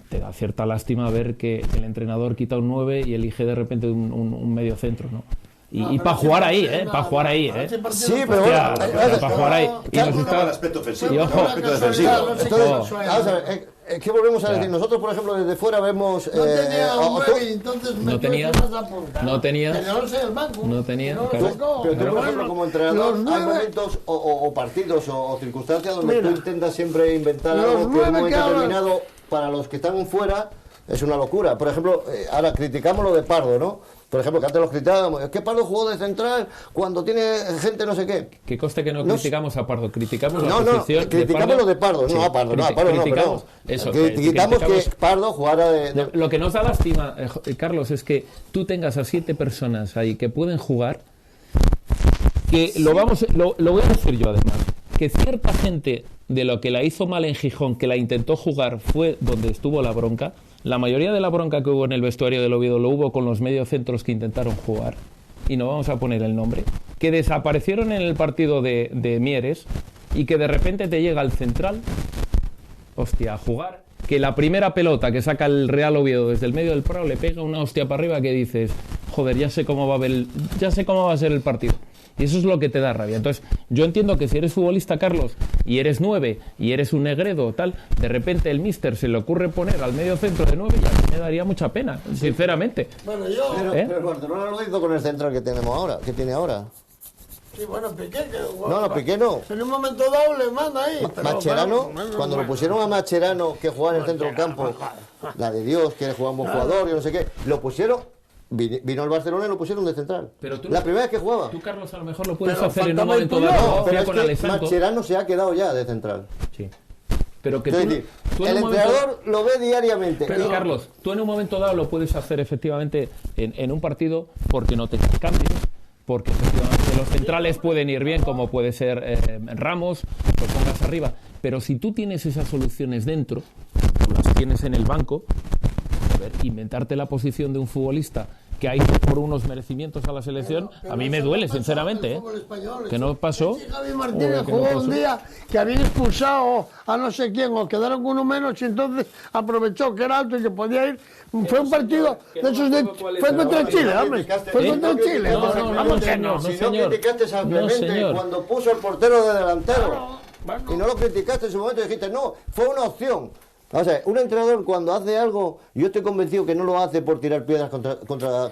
te da cierta lástima ver que el entrenador quita un 9 y elige de repente un medio centro, ¿no? Y para jugar ahí, para jugar ahí, Sí, pero bueno, para jugar ahí. Y nos está el aspecto ofensivo. Y ojo, el aspecto defensivo. Entonces, vamos a ver, es que volvemos a decir, nosotros por ejemplo desde fuera vemos... No tenía un 9 entonces no tenía, no tenía, no tenía, pero tú, por ejemplo, como entrenador, hay momentos o partidos o circunstancias donde tú intentas siempre inventar algo que en un momento determinado, para los que están fuera, es una locura. Por ejemplo, ahora criticamos lo de Pardo, ¿no? Por ejemplo, que antes los criticábamos, es que Pardo jugó de central cuando tiene gente no sé qué. Que conste que no criticamos a Pardo, criticamos la posición criticamos lo de Pardo, sí, no a Pardo, criticamos que Pardo jugara de... Lo que nos da lástima, Carlos, es que tú tengas a 7 personas ahí que pueden jugar, que lo voy a decir yo además, que cierta gente de lo que la hizo mal en Gijón, que la intentó jugar, fue donde estuvo la bronca. La mayoría de la bronca que hubo en el vestuario del Oviedo lo hubo con los mediocentros que intentaron jugar, y no vamos a poner el nombre, que desaparecieron en el partido de Mieres, y que de repente te llega el central, hostia, a jugar, que la primera pelota que saca el Real Oviedo desde el medio del Prado le pega una hostia para arriba que dices, joder, ya sé cómo va a ser el partido. Y eso es lo que te da rabia. Entonces, yo entiendo que si eres futbolista, Carlos, y eres 9, y eres un Negredo, tal, de repente el míster se le ocurre poner al medio centro de 9, y a mí me daría mucha pena, sinceramente. Bueno, yo... Pero el Barcelona lo hizo con el central que tenemos ahora, que tiene ahora. Sí, bueno, Piqué... No, Piqué no. En un momento dado le manda ahí. Mascherano, cuando lo pusieron a Mascherano, que jugaba en el centro del campo, la de Dios, que juega un buen jugador, y no sé qué, lo pusieron... Vino al Barcelona y lo pusieron de central. Pero tú, la primera vez que jugaba. Tú, Carlos, a lo mejor lo puedes hacer en un momento dado. No, pero es que Mascherano se ha quedado ya de central. Sí. Pero que el entrenador lo ve diariamente. Pero, Carlos, tú en un momento dado lo puedes hacer efectivamente en un partido porque no tengas cambios, porque efectivamente los centrales pueden ir bien, como puede ser Ramos, lo pongas arriba. Pero si tú tienes esas soluciones dentro, tú las tienes en el banco, inventarte la posición de un futbolista que ha ido por unos merecimientos a la selección, pero a mí me duele, sinceramente, que no pasó. Javi Martínez jugó un día que habían expulsado a no sé quién, o quedaron con uno menos, y entonces aprovechó que era alto y que podía ir. Fue un partido de esos de... Fue contra Chile, hombre. Fue contra Chile. Si no criticaste a Clemente cuando puso el portero de delantero, y no lo criticaste en su momento, dijiste, no, fue una opción. O sea, un entrenador cuando hace algo, yo estoy convencido que no lo hace por tirar piedras contra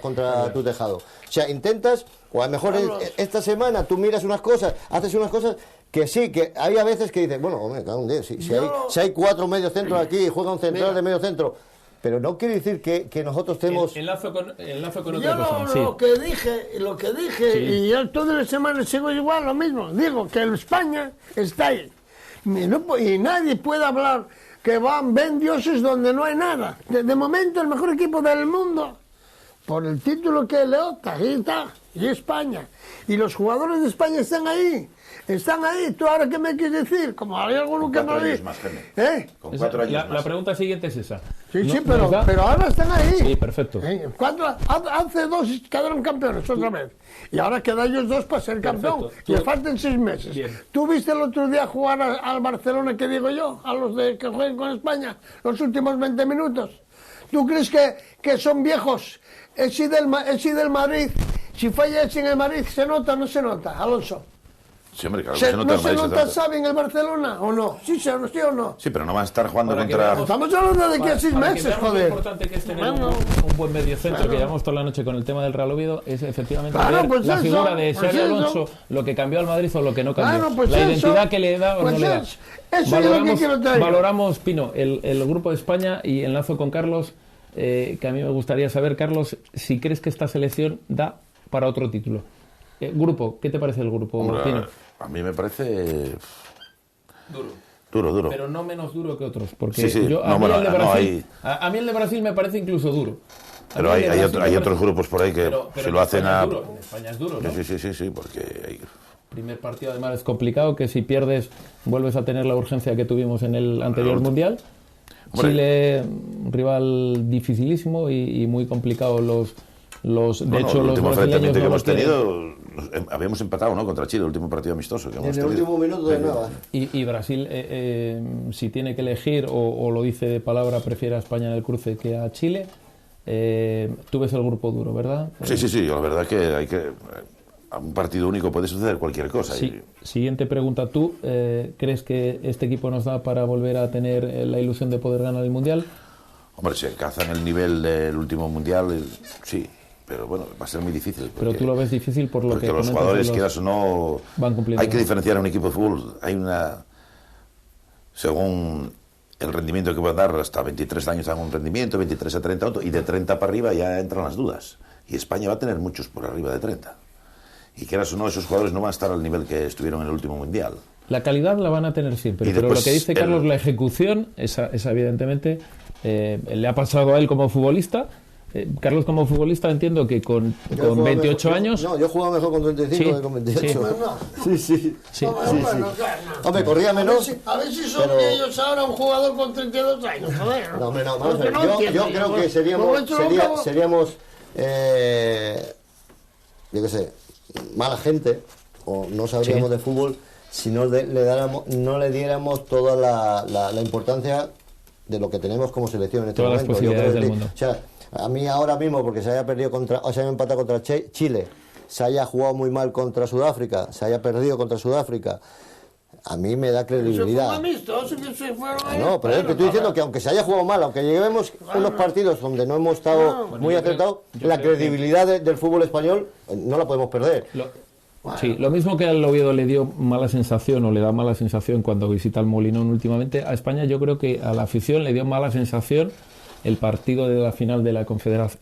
tu tejado. O sea, intentas, o a lo mejor esta semana tú miras unas cosas, haces unas cosas que sí, que hay a veces que dices, bueno, hombre, si hay 4 mediocentros aquí y juega un central de medio centro, pero no quiere decir que nosotros tenemos... Enlazo con otra cosa. Lo que dije, sí. Y yo todas las semanas sigo igual lo mismo. Digo que España está ahí. Y nadie puede hablar... que ven dioses donde no hay nada. De momento el mejor equipo del mundo, por el título que Leota, ahí está, y España. Y los jugadores de España están ahí. ¿Tú ahora qué me quieres decir? Como hay alguno que no dice. Con 4 años más. La pregunta siguiente es esa. Sí, pero ahora están ahí. Sí, perfecto. Hace 2 quedaron campeones otra vez. Y ahora quedan ellos 2 para ser campeón. Y le faltan 6 meses. Bien. ¿Tú viste el otro día jugar al Barcelona, que digo yo, a los que juegan con España, los últimos 20 minutos? ¿Tú crees que son viejos? Ese del Madrid, si falla ese en el Madrid, ¿se nota o no se nota, Alonso? Sí, hombre, claro que se nota. ¿No se nota Xavi en el Barcelona o no? ¿Sí o no? Sí, pero no va a estar jugando contra... Estamos hablando de que a 6 meses, joder. Lo importante que es tener un buen mediocentro, que llevamos toda la noche con el tema del Real Oviedo, es efectivamente ver la figura de Xavi Alonso, lo que cambió al Madrid o lo que no cambió. La identidad que le da o no le da. Eso es lo que quiero traer. Valoramos, Pino, el grupo de España, y enlazo con Carlos, que a mí me gustaría saber, Carlos, si crees que esta selección da para otro título. Grupo, ¿qué te parece el grupo, Pino? A mí me parece... Duro. Pero no menos duro que otros, porque a mí el de Brasil me parece incluso duro. Pero hay otros grupos por ahí que se lo hacen a... En España es duro, ¿no? Sí, porque... Primer partido además es complicado, que si pierdes vuelves a tener la urgencia que tuvimos en el anterior Mundial. Chile, un rival dificilísimo y muy complicado de hecho, los brasileños que hemos tenido, habíamos empatado, ¿no?, contra Chile, el último partido amistoso que hemos tenido. En el último minuto de nada. Y Brasil, si tiene que elegir, o lo dice de palabra, prefiere a España en el cruce que a Chile. Tú ves el grupo duro, ¿verdad? Sí, la verdad que hay que... a un partido único puede suceder cualquier cosa. Sí. Siguiente pregunta. ¿Tú crees que este equipo nos da para volver a tener la ilusión de poder ganar el Mundial? Hombre, si alcanzan el nivel del último Mundial, sí. Pero bueno, va a ser muy difícil. Porque, pero tú lo ves difícil por lo que los jugadores, quieras o no, van cumpliendo. Hay que diferenciar a un equipo de fútbol. Hay una... Según el rendimiento que pueden dar, hasta 23 años dan un rendimiento, 23 a 30 otro, y de 30 para arriba ya entran las dudas. Y España va a tener muchos por arriba de 30. Y quieras o no, esos jugadores no van a estar al nivel que estuvieron en el último Mundial. La calidad la van a tener siempre, pero lo que dice Carlos, la ejecución, esa evidentemente le ha pasado a él como futbolista. Carlos, como futbolista, entiendo que con 28 años... No, yo he jugado mejor con 35 que con 28. Sí. Hombre, corría menos. A ver si son ellos ahora un jugador con 32 años, joder. No, hombre, no, vamos a ver. Yo creo que seríamos yo qué sé, mala gente, o no sabríamos de fútbol si no le diéramos toda la importancia de lo que tenemos como selección en este momento. Todas las posibilidades del mundo. O sea, a mí ahora mismo, porque se haya perdido se haya empatado contra Chile, se haya jugado muy mal contra Sudáfrica, se haya perdido contra Sudáfrica, a mí me da credibilidad. No, pero te estoy diciendo que aunque se haya jugado mal, aunque lleguemos unos partidos donde no hemos estado muy acertados, la credibilidad del fútbol español no la podemos perder. Sí, lo mismo que al Oviedo le dio mala sensación o le da mala sensación cuando visita el Molinón últimamente, a España yo creo que a la afición le dio mala sensación el partido de la final de la Confederación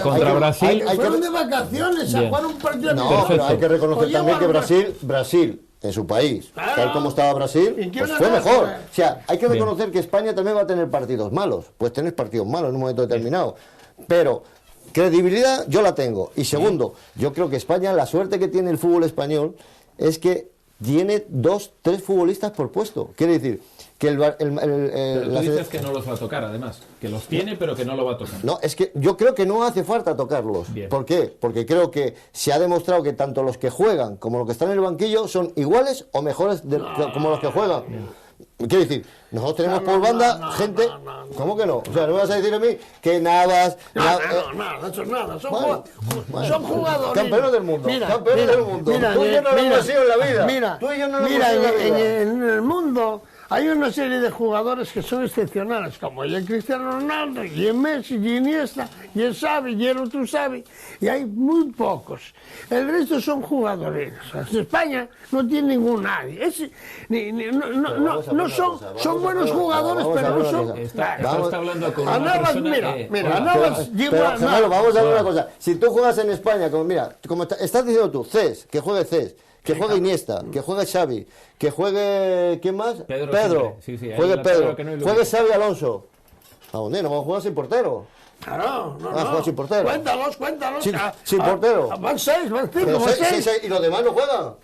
contra Brasil. Fueron de vacaciones a jugar un partido. No, pero hay que reconocer también que Brasil en su país, tal como estaba Brasil, pues fue mejor. O sea, hay que reconocer que España también va a tener partidos malos. Puedes tener partidos malos en un momento determinado. Pero credibilidad yo la tengo. Y segundo, yo creo que España, la suerte que tiene el fútbol español es que tiene 2, 3 futbolistas por puesto. Quiere decir que pero tú dices que no los va a tocar, además. Que los tiene, pero que no lo va a tocar. No, es que yo creo que no hace falta tocarlos. Bien. ¿Por qué? Porque creo que se ha demostrado que tanto los que juegan como los que están en el banquillo son iguales o mejores como los que juegan. Bien. Quiero decir, nosotros tenemos por banda gente... ¿Cómo que no? O sea, no me vas a decir a mí que Navas... Nada. Son jugadores... Campeones del mundo. Campeones del mundo. Tú y yo no lo hemos sido en la vida. Tú y yo no lo hemos sido en la vida. En el mundo hay una serie de jugadores que son excepcionales, como el Cristiano Ronaldo, y el Messi, y Iniesta, y el Xavi, y el otro Xavi, y hay muy pocos. El resto son jugadores. España no tiene ningún nadie. Son buenos jugadores, pero no son... Está hablando con una Navas, persona... Navas pero vamos a ver una cosa. Si tú juegas en España, como estás diciendo tú, Cés, que juegue Cés, que juegue Iniesta, que juegue Xavi, que juegue... ¿Quién más? Pedro. Juegue Pedro. Juegue Xavi Alonso. ¿A dónde? No vamos a jugar sin portero. Claro, jugar sin portero. Cuéntalos. Sin portero. Van 6, van 5, van 6. ¿Y los demás no juegan?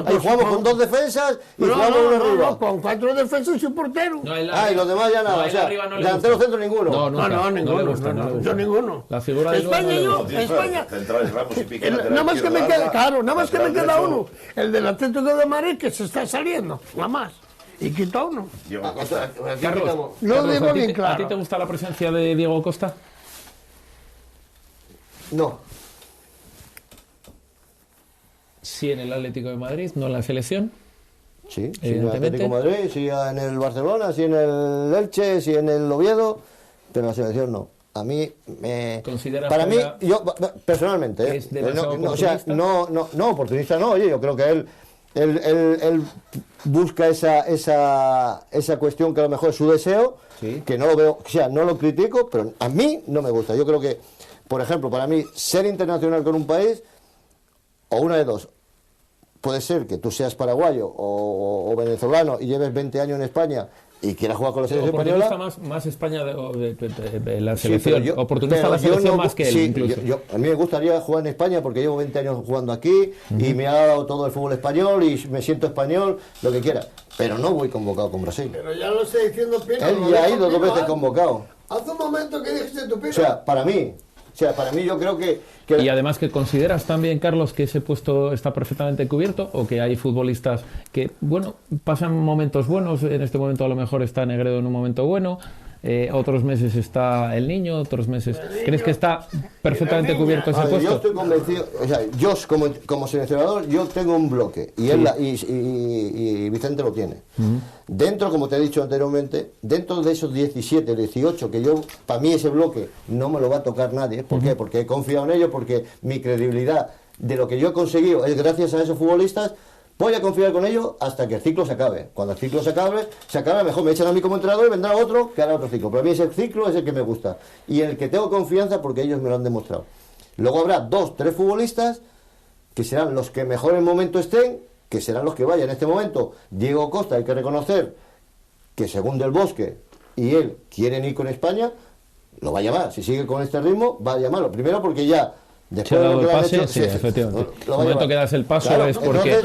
Ahí jugamos con 2 defensas y jugamos uno arriba. No, con 4 defensas y un portero. Y los demás ya nada. O sea, delantero centro ninguno. No, ninguno. La figura de España. Nada más que me queda uno. El del Atlético de Madrid que se está saliendo. Nada más. Y quita uno. Carlos, lo digo bien claro. ¿A ti te gusta la presencia de Diego Costa? No. Sí, en el Atlético de Madrid, no en la selección. Sí, en el Atlético de Madrid, sí en el Barcelona, sí en el Elche, sí en el Oviedo, pero en la selección no. A mí para mí, yo personalmente, no, oportunista no, oye, yo creo que él busca esa cuestión que a lo mejor es su deseo, que no lo veo, o sea, no lo critico, pero a mí no me gusta. Yo creo que, por ejemplo, para mí, ser internacional con un país, o una de dos, puede ser que tú seas paraguayo o venezolano y lleves 20 años en España y quieras jugar con la selección española. Más España de la selección. Oportunista la selección más que él, incluso. A mí me gustaría jugar en España porque llevo 20 años jugando aquí y me ha dado todo el fútbol español y me siento español, lo que quiera. Pero no voy convocado con Brasil. Pero ya lo estoy diciendo, Pino. Él ya ha ido 2 veces convocado. Hace un momento que dijiste tu Pino. O sea, para mí yo creo que... Y además, que consideras también, Carlos, que ese puesto está perfectamente cubierto, o que hay futbolistas que, bueno, pasan momentos buenos. En este momento a lo mejor está Negredo en un momento bueno, otros meses está el niño, otros meses... ¿Crees que está perfectamente cubierto ese Yo puesto? estoy convencido, o sea, yo como seleccionador, yo tengo un bloque y, y Vicente lo tiene. Dentro, como te he dicho anteriormente, dentro de esos 17, 18, que yo, para mí ese bloque no me lo va a tocar nadie. ¿Por qué? Porque he confiado en ellos, porque mi credibilidad de lo que yo he conseguido es gracias a esos futbolistas. Voy a confiar con ellos hasta que el ciclo se acabe. Cuando el ciclo se acabe, mejor me echan a mí como entrenador y vendrá otro que hará otro ciclo. Pero a mí ese ciclo es el que me gusta y en el que tengo confianza porque ellos me lo han demostrado. Luego habrá 2, 3 futbolistas que serán los que mejor en momento estén, que serán los que vayan. En este momento, Diego Costa, hay que reconocer que según Del Bosque y él quieren ir con España, lo va a llamar. Si sigue con este ritmo, va a llamarlo. Primero porque ya... ¿Se ha dado el pase? Sí, efectivamente. El momento que das el paso claro, es porque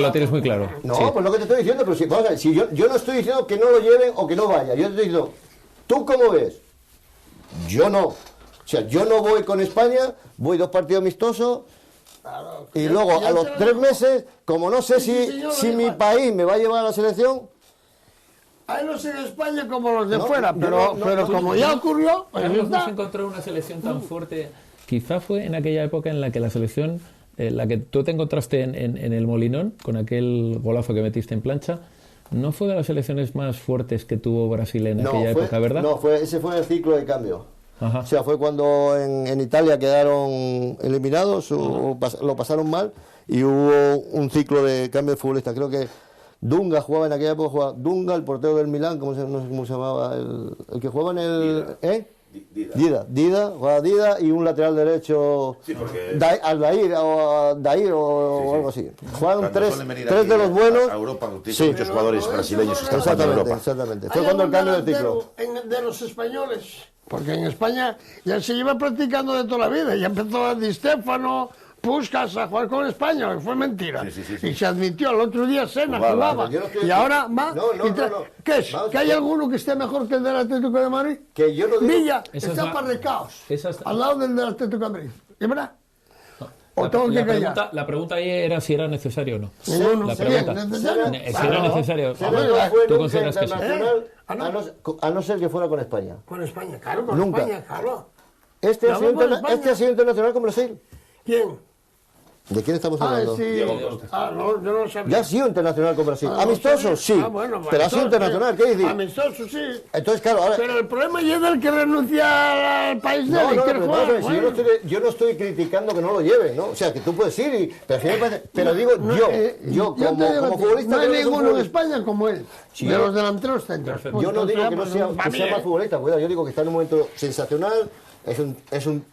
lo tienes muy claro. No, sí. Pues lo que te estoy diciendo, pero vamos a ver, si yo no estoy diciendo que no lo lleven o que no vaya. Yo te estoy diciendo, ¿tú cómo ves? Yo no. O sea, yo no voy con España, voy 2 partidos amistosos y luego a los 3 meses, como no sé si mi país me va a llevar a la selección... Ahí no sé en España como los de fuera, pero como ya ocurrió... Pues no se encontró una selección tan fuerte... Quizá fue en aquella época en la que la selección, la que tú te encontraste en el Molinón, con aquel golazo que metiste en plancha, no fue de las selecciones más fuertes que tuvo Brasil en aquella época, ¿verdad? No, ese fue el ciclo de cambio. Ajá. O sea, fue cuando en Italia quedaron eliminados, lo pasaron mal, y hubo un ciclo de cambio de futbolistas. Creo que Dunga jugaba en aquella época, Dunga, el portero del Milán, no sé cómo se llamaba, el que jugaba en el... Dida, jugaba Dida y un lateral derecho Dair o algo así. Jugaron tres de los buenos. A Europa tiene muchos jugadores brasileños que están jugando en Europa. Exactamente. Fue cuando el cambio de ciclo. De los españoles, porque en España ya se lleva practicando de toda la vida. Ya empezó Di Stéfano, Puskás a jugar con España, que fue mentira. Sí. Y se admitió, el otro día Senna jugaba. Y ahora va. ¿Qué es? ¿Que hay alguno que esté mejor que el del Atlético de Madrid? Que yo no digo... Villa está para recaos, al lado del Atlético de Madrid. ¿Es verdad? La pregunta ahí era si era necesario o no. La pregunta. Si era necesario. ¿Tú consideras que sí? A no ser que fuera con España. Con España, claro, con España, claro. Este ha sido internacional con Brasil. ¿Quién? ¿De quién estamos hablando? Sí. No, yo no lo sabía. Ya ha sido internacional con Brasil. ¿Amistoso? Sí. Pero ha sido internacional, ¿qué dices? Amistoso, sí. Entonces, claro, ahora... Pero el problema es el que renuncia al país de él. Yo no estoy criticando que no lo lleven, ¿no? O sea, que tú puedes ir, pero digo yo como futbolista... No hay ninguno en España como él, de los delanteros centros. Yo no digo que no sea más futbolista, cuidado, yo digo que está en un momento sensacional, es un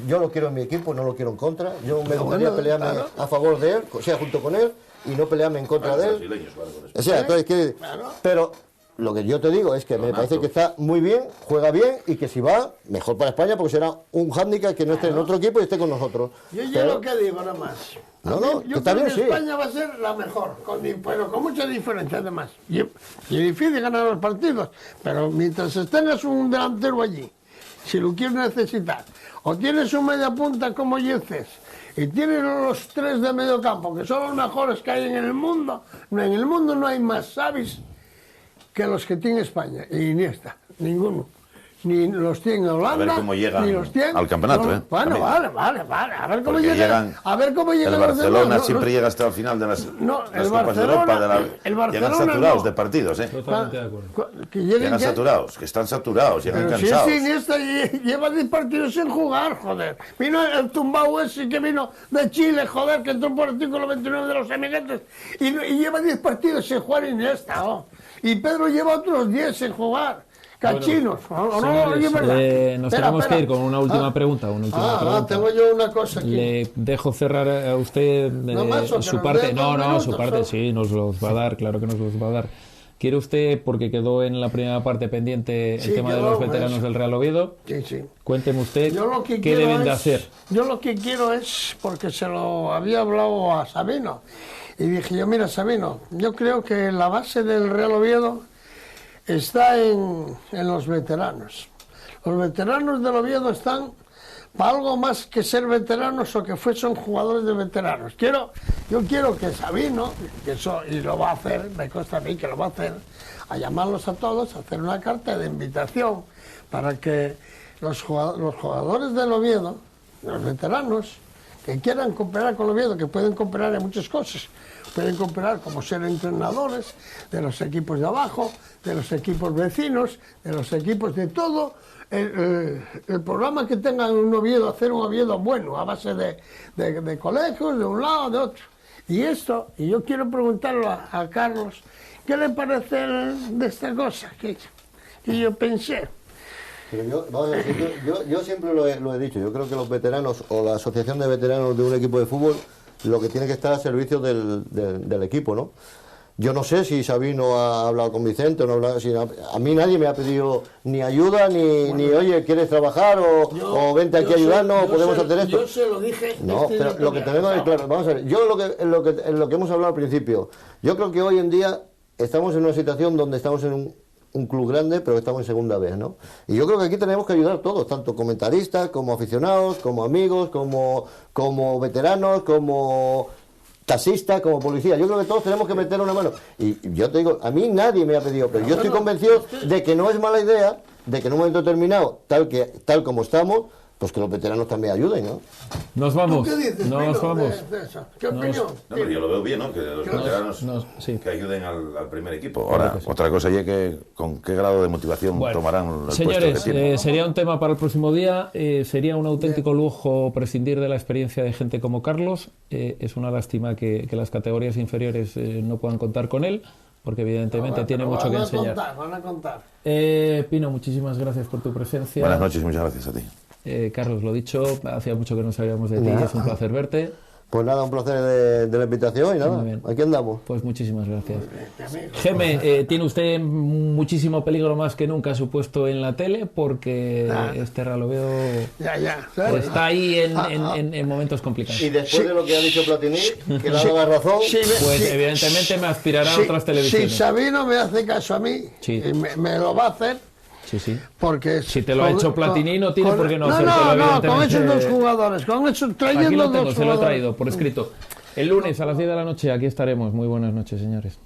yo lo quiero en mi equipo, no lo quiero en contra. Yo me gustaría pelearme a favor de él, o sea, junto con él, y no pelearme en contra de él. O sea, entonces, pero lo que yo te digo es que me parece que está muy bien, juega bien, y que si va, mejor para España, porque será un hándicap que no esté en otro equipo y esté con nosotros. Yo lo que digo, nada más. Yo creo que España va a ser la mejor, pero con mucha diferencia además. Y es difícil ganar los partidos, pero mientras tengas un delantero allí, si lo quieres necesitar, o tienes un media punta como Yeces, y tienes los 3 de medio campo, que son los mejores que hay en el mundo. En el mundo no hay más Xavis que los que tiene España, y Iniesta, ninguno. Ni los tiene Holanda, a ver cómo llegan ni los tiene al campeonato, Bueno, vale. A ver cómo llegan. El Barcelona siempre llega hasta el final de las Copas de Europa. Llegan saturados de partidos, Totalmente de acuerdo. Llegan saturados, que están saturados, llegan cansados. Sí, Iniesta lleva 10 partidos sin jugar, joder. Vino el tumbao ese que vino de Chile, joder, que entró por el artículo 29 de los amiguetes, y lleva 10 partidos sin jugar Iniesta, Y Pedro lleva otros 10 sin jugar. Cachinos, nos tenemos que ir con una última pregunta. Tengo yo una cosa aquí. Le dejo cerrar a usted su parte. Su parte sí, nos los va a dar, claro que nos los va a dar. ¿Quiere usted, porque quedó en la primera parte pendiente el tema de los veteranos del Real Oviedo? Sí. Cuénteme usted qué deben de hacer. Yo lo que quiero es, porque se lo había hablado a Sabino, y dije yo, mira Sabino, yo creo que la base del Real Oviedo está en los veteranos. Los veteranos del Oviedo están para algo más que ser veteranos o que fuesen jugadores de veteranos. Yo quiero que Sabino, que eso, y lo va a hacer, me consta a mí que lo va a hacer, a llamarlos a todos, a hacer una carta de invitación para que los jugadores del Oviedo, los veteranos, que quieran cooperar con el Oviedo, que pueden cooperar en muchas cosas, pueden cooperar como ser entrenadores de los equipos de abajo, de los equipos vecinos, de los equipos de todo, el programa que tengan un Oviedo, hacer un Oviedo bueno, a base de colegios, de un lado, de otro. Y esto, y yo quiero preguntarlo a Carlos, ¿qué le parece de esta cosa que yo pensé? Pero yo siempre lo he dicho, yo creo que los veteranos o la asociación de veteranos de un equipo de fútbol, lo que tiene que estar a servicio del equipo, ¿no? Yo no sé si Sabino ha hablado con Vicente o no ha hablado, a mí nadie me ha pedido ni ayuda, ni oye, ¿quieres trabajar? O vente aquí a ayudarnos, o podemos hacer esto. Yo se lo dije. No, pero lo que tenemos es claro, vamos a ver, yo lo que hemos hablado al principio, yo creo que hoy en día estamos en una situación donde estamos en un club grande, pero estamos en segunda vez, ¿no? Y yo creo que aquí tenemos que ayudar todos, tanto comentaristas, como aficionados, como amigos, como veteranos, como taxista, como policía. Yo creo que todos tenemos que meter una mano. Y yo te digo, a mí nadie me ha pedido, pero yo estoy convencido de que no es mala idea, de que en un momento determinado, tal como estamos, pues que los veteranos también ayuden, ¿no? Nos vamos. ¿Tú qué dices, nos Pino, vamos. de eso? ¿Qué opinión? No, pero yo lo veo bien, ¿no? Que los veteranos sí. que ayuden al primer equipo. Ahora, otra cosa ya que con qué grado de motivación tomarán el señores, puesto que tienen. sería un tema para el próximo día. Sería un auténtico lujo prescindir de la experiencia de gente como Carlos. Es una lástima que las categorías inferiores no puedan contar con él, porque evidentemente tiene mucho que enseñar. Van a contar. Pino, muchísimas gracias por tu presencia. Buenas noches y muchas gracias a ti. Carlos, lo dicho, hacía mucho que no sabíamos de ti, es un placer verte. Pues nada, un placer de la invitación y nada, aquí andamos. Pues muchísimas gracias. Geme, tiene usted muchísimo peligro más que nunca supuesto en la tele, porque este Real Oviedo está ahí en momentos complicados. Y después de lo que ha dicho Platini, que le ha dado la razón, pues evidentemente me aspirará a otras televisiones. Si Sabino me hace caso a mí, y me lo va a hacer. Sí. Porque si te lo ha hecho Platini, no tiene por qué no hacértelo. No, con esos dos jugadores, trayendo dos jugadores. Se lo he traído por escrito. El lunes a las 10 de la noche aquí estaremos. Muy buenas noches, señores.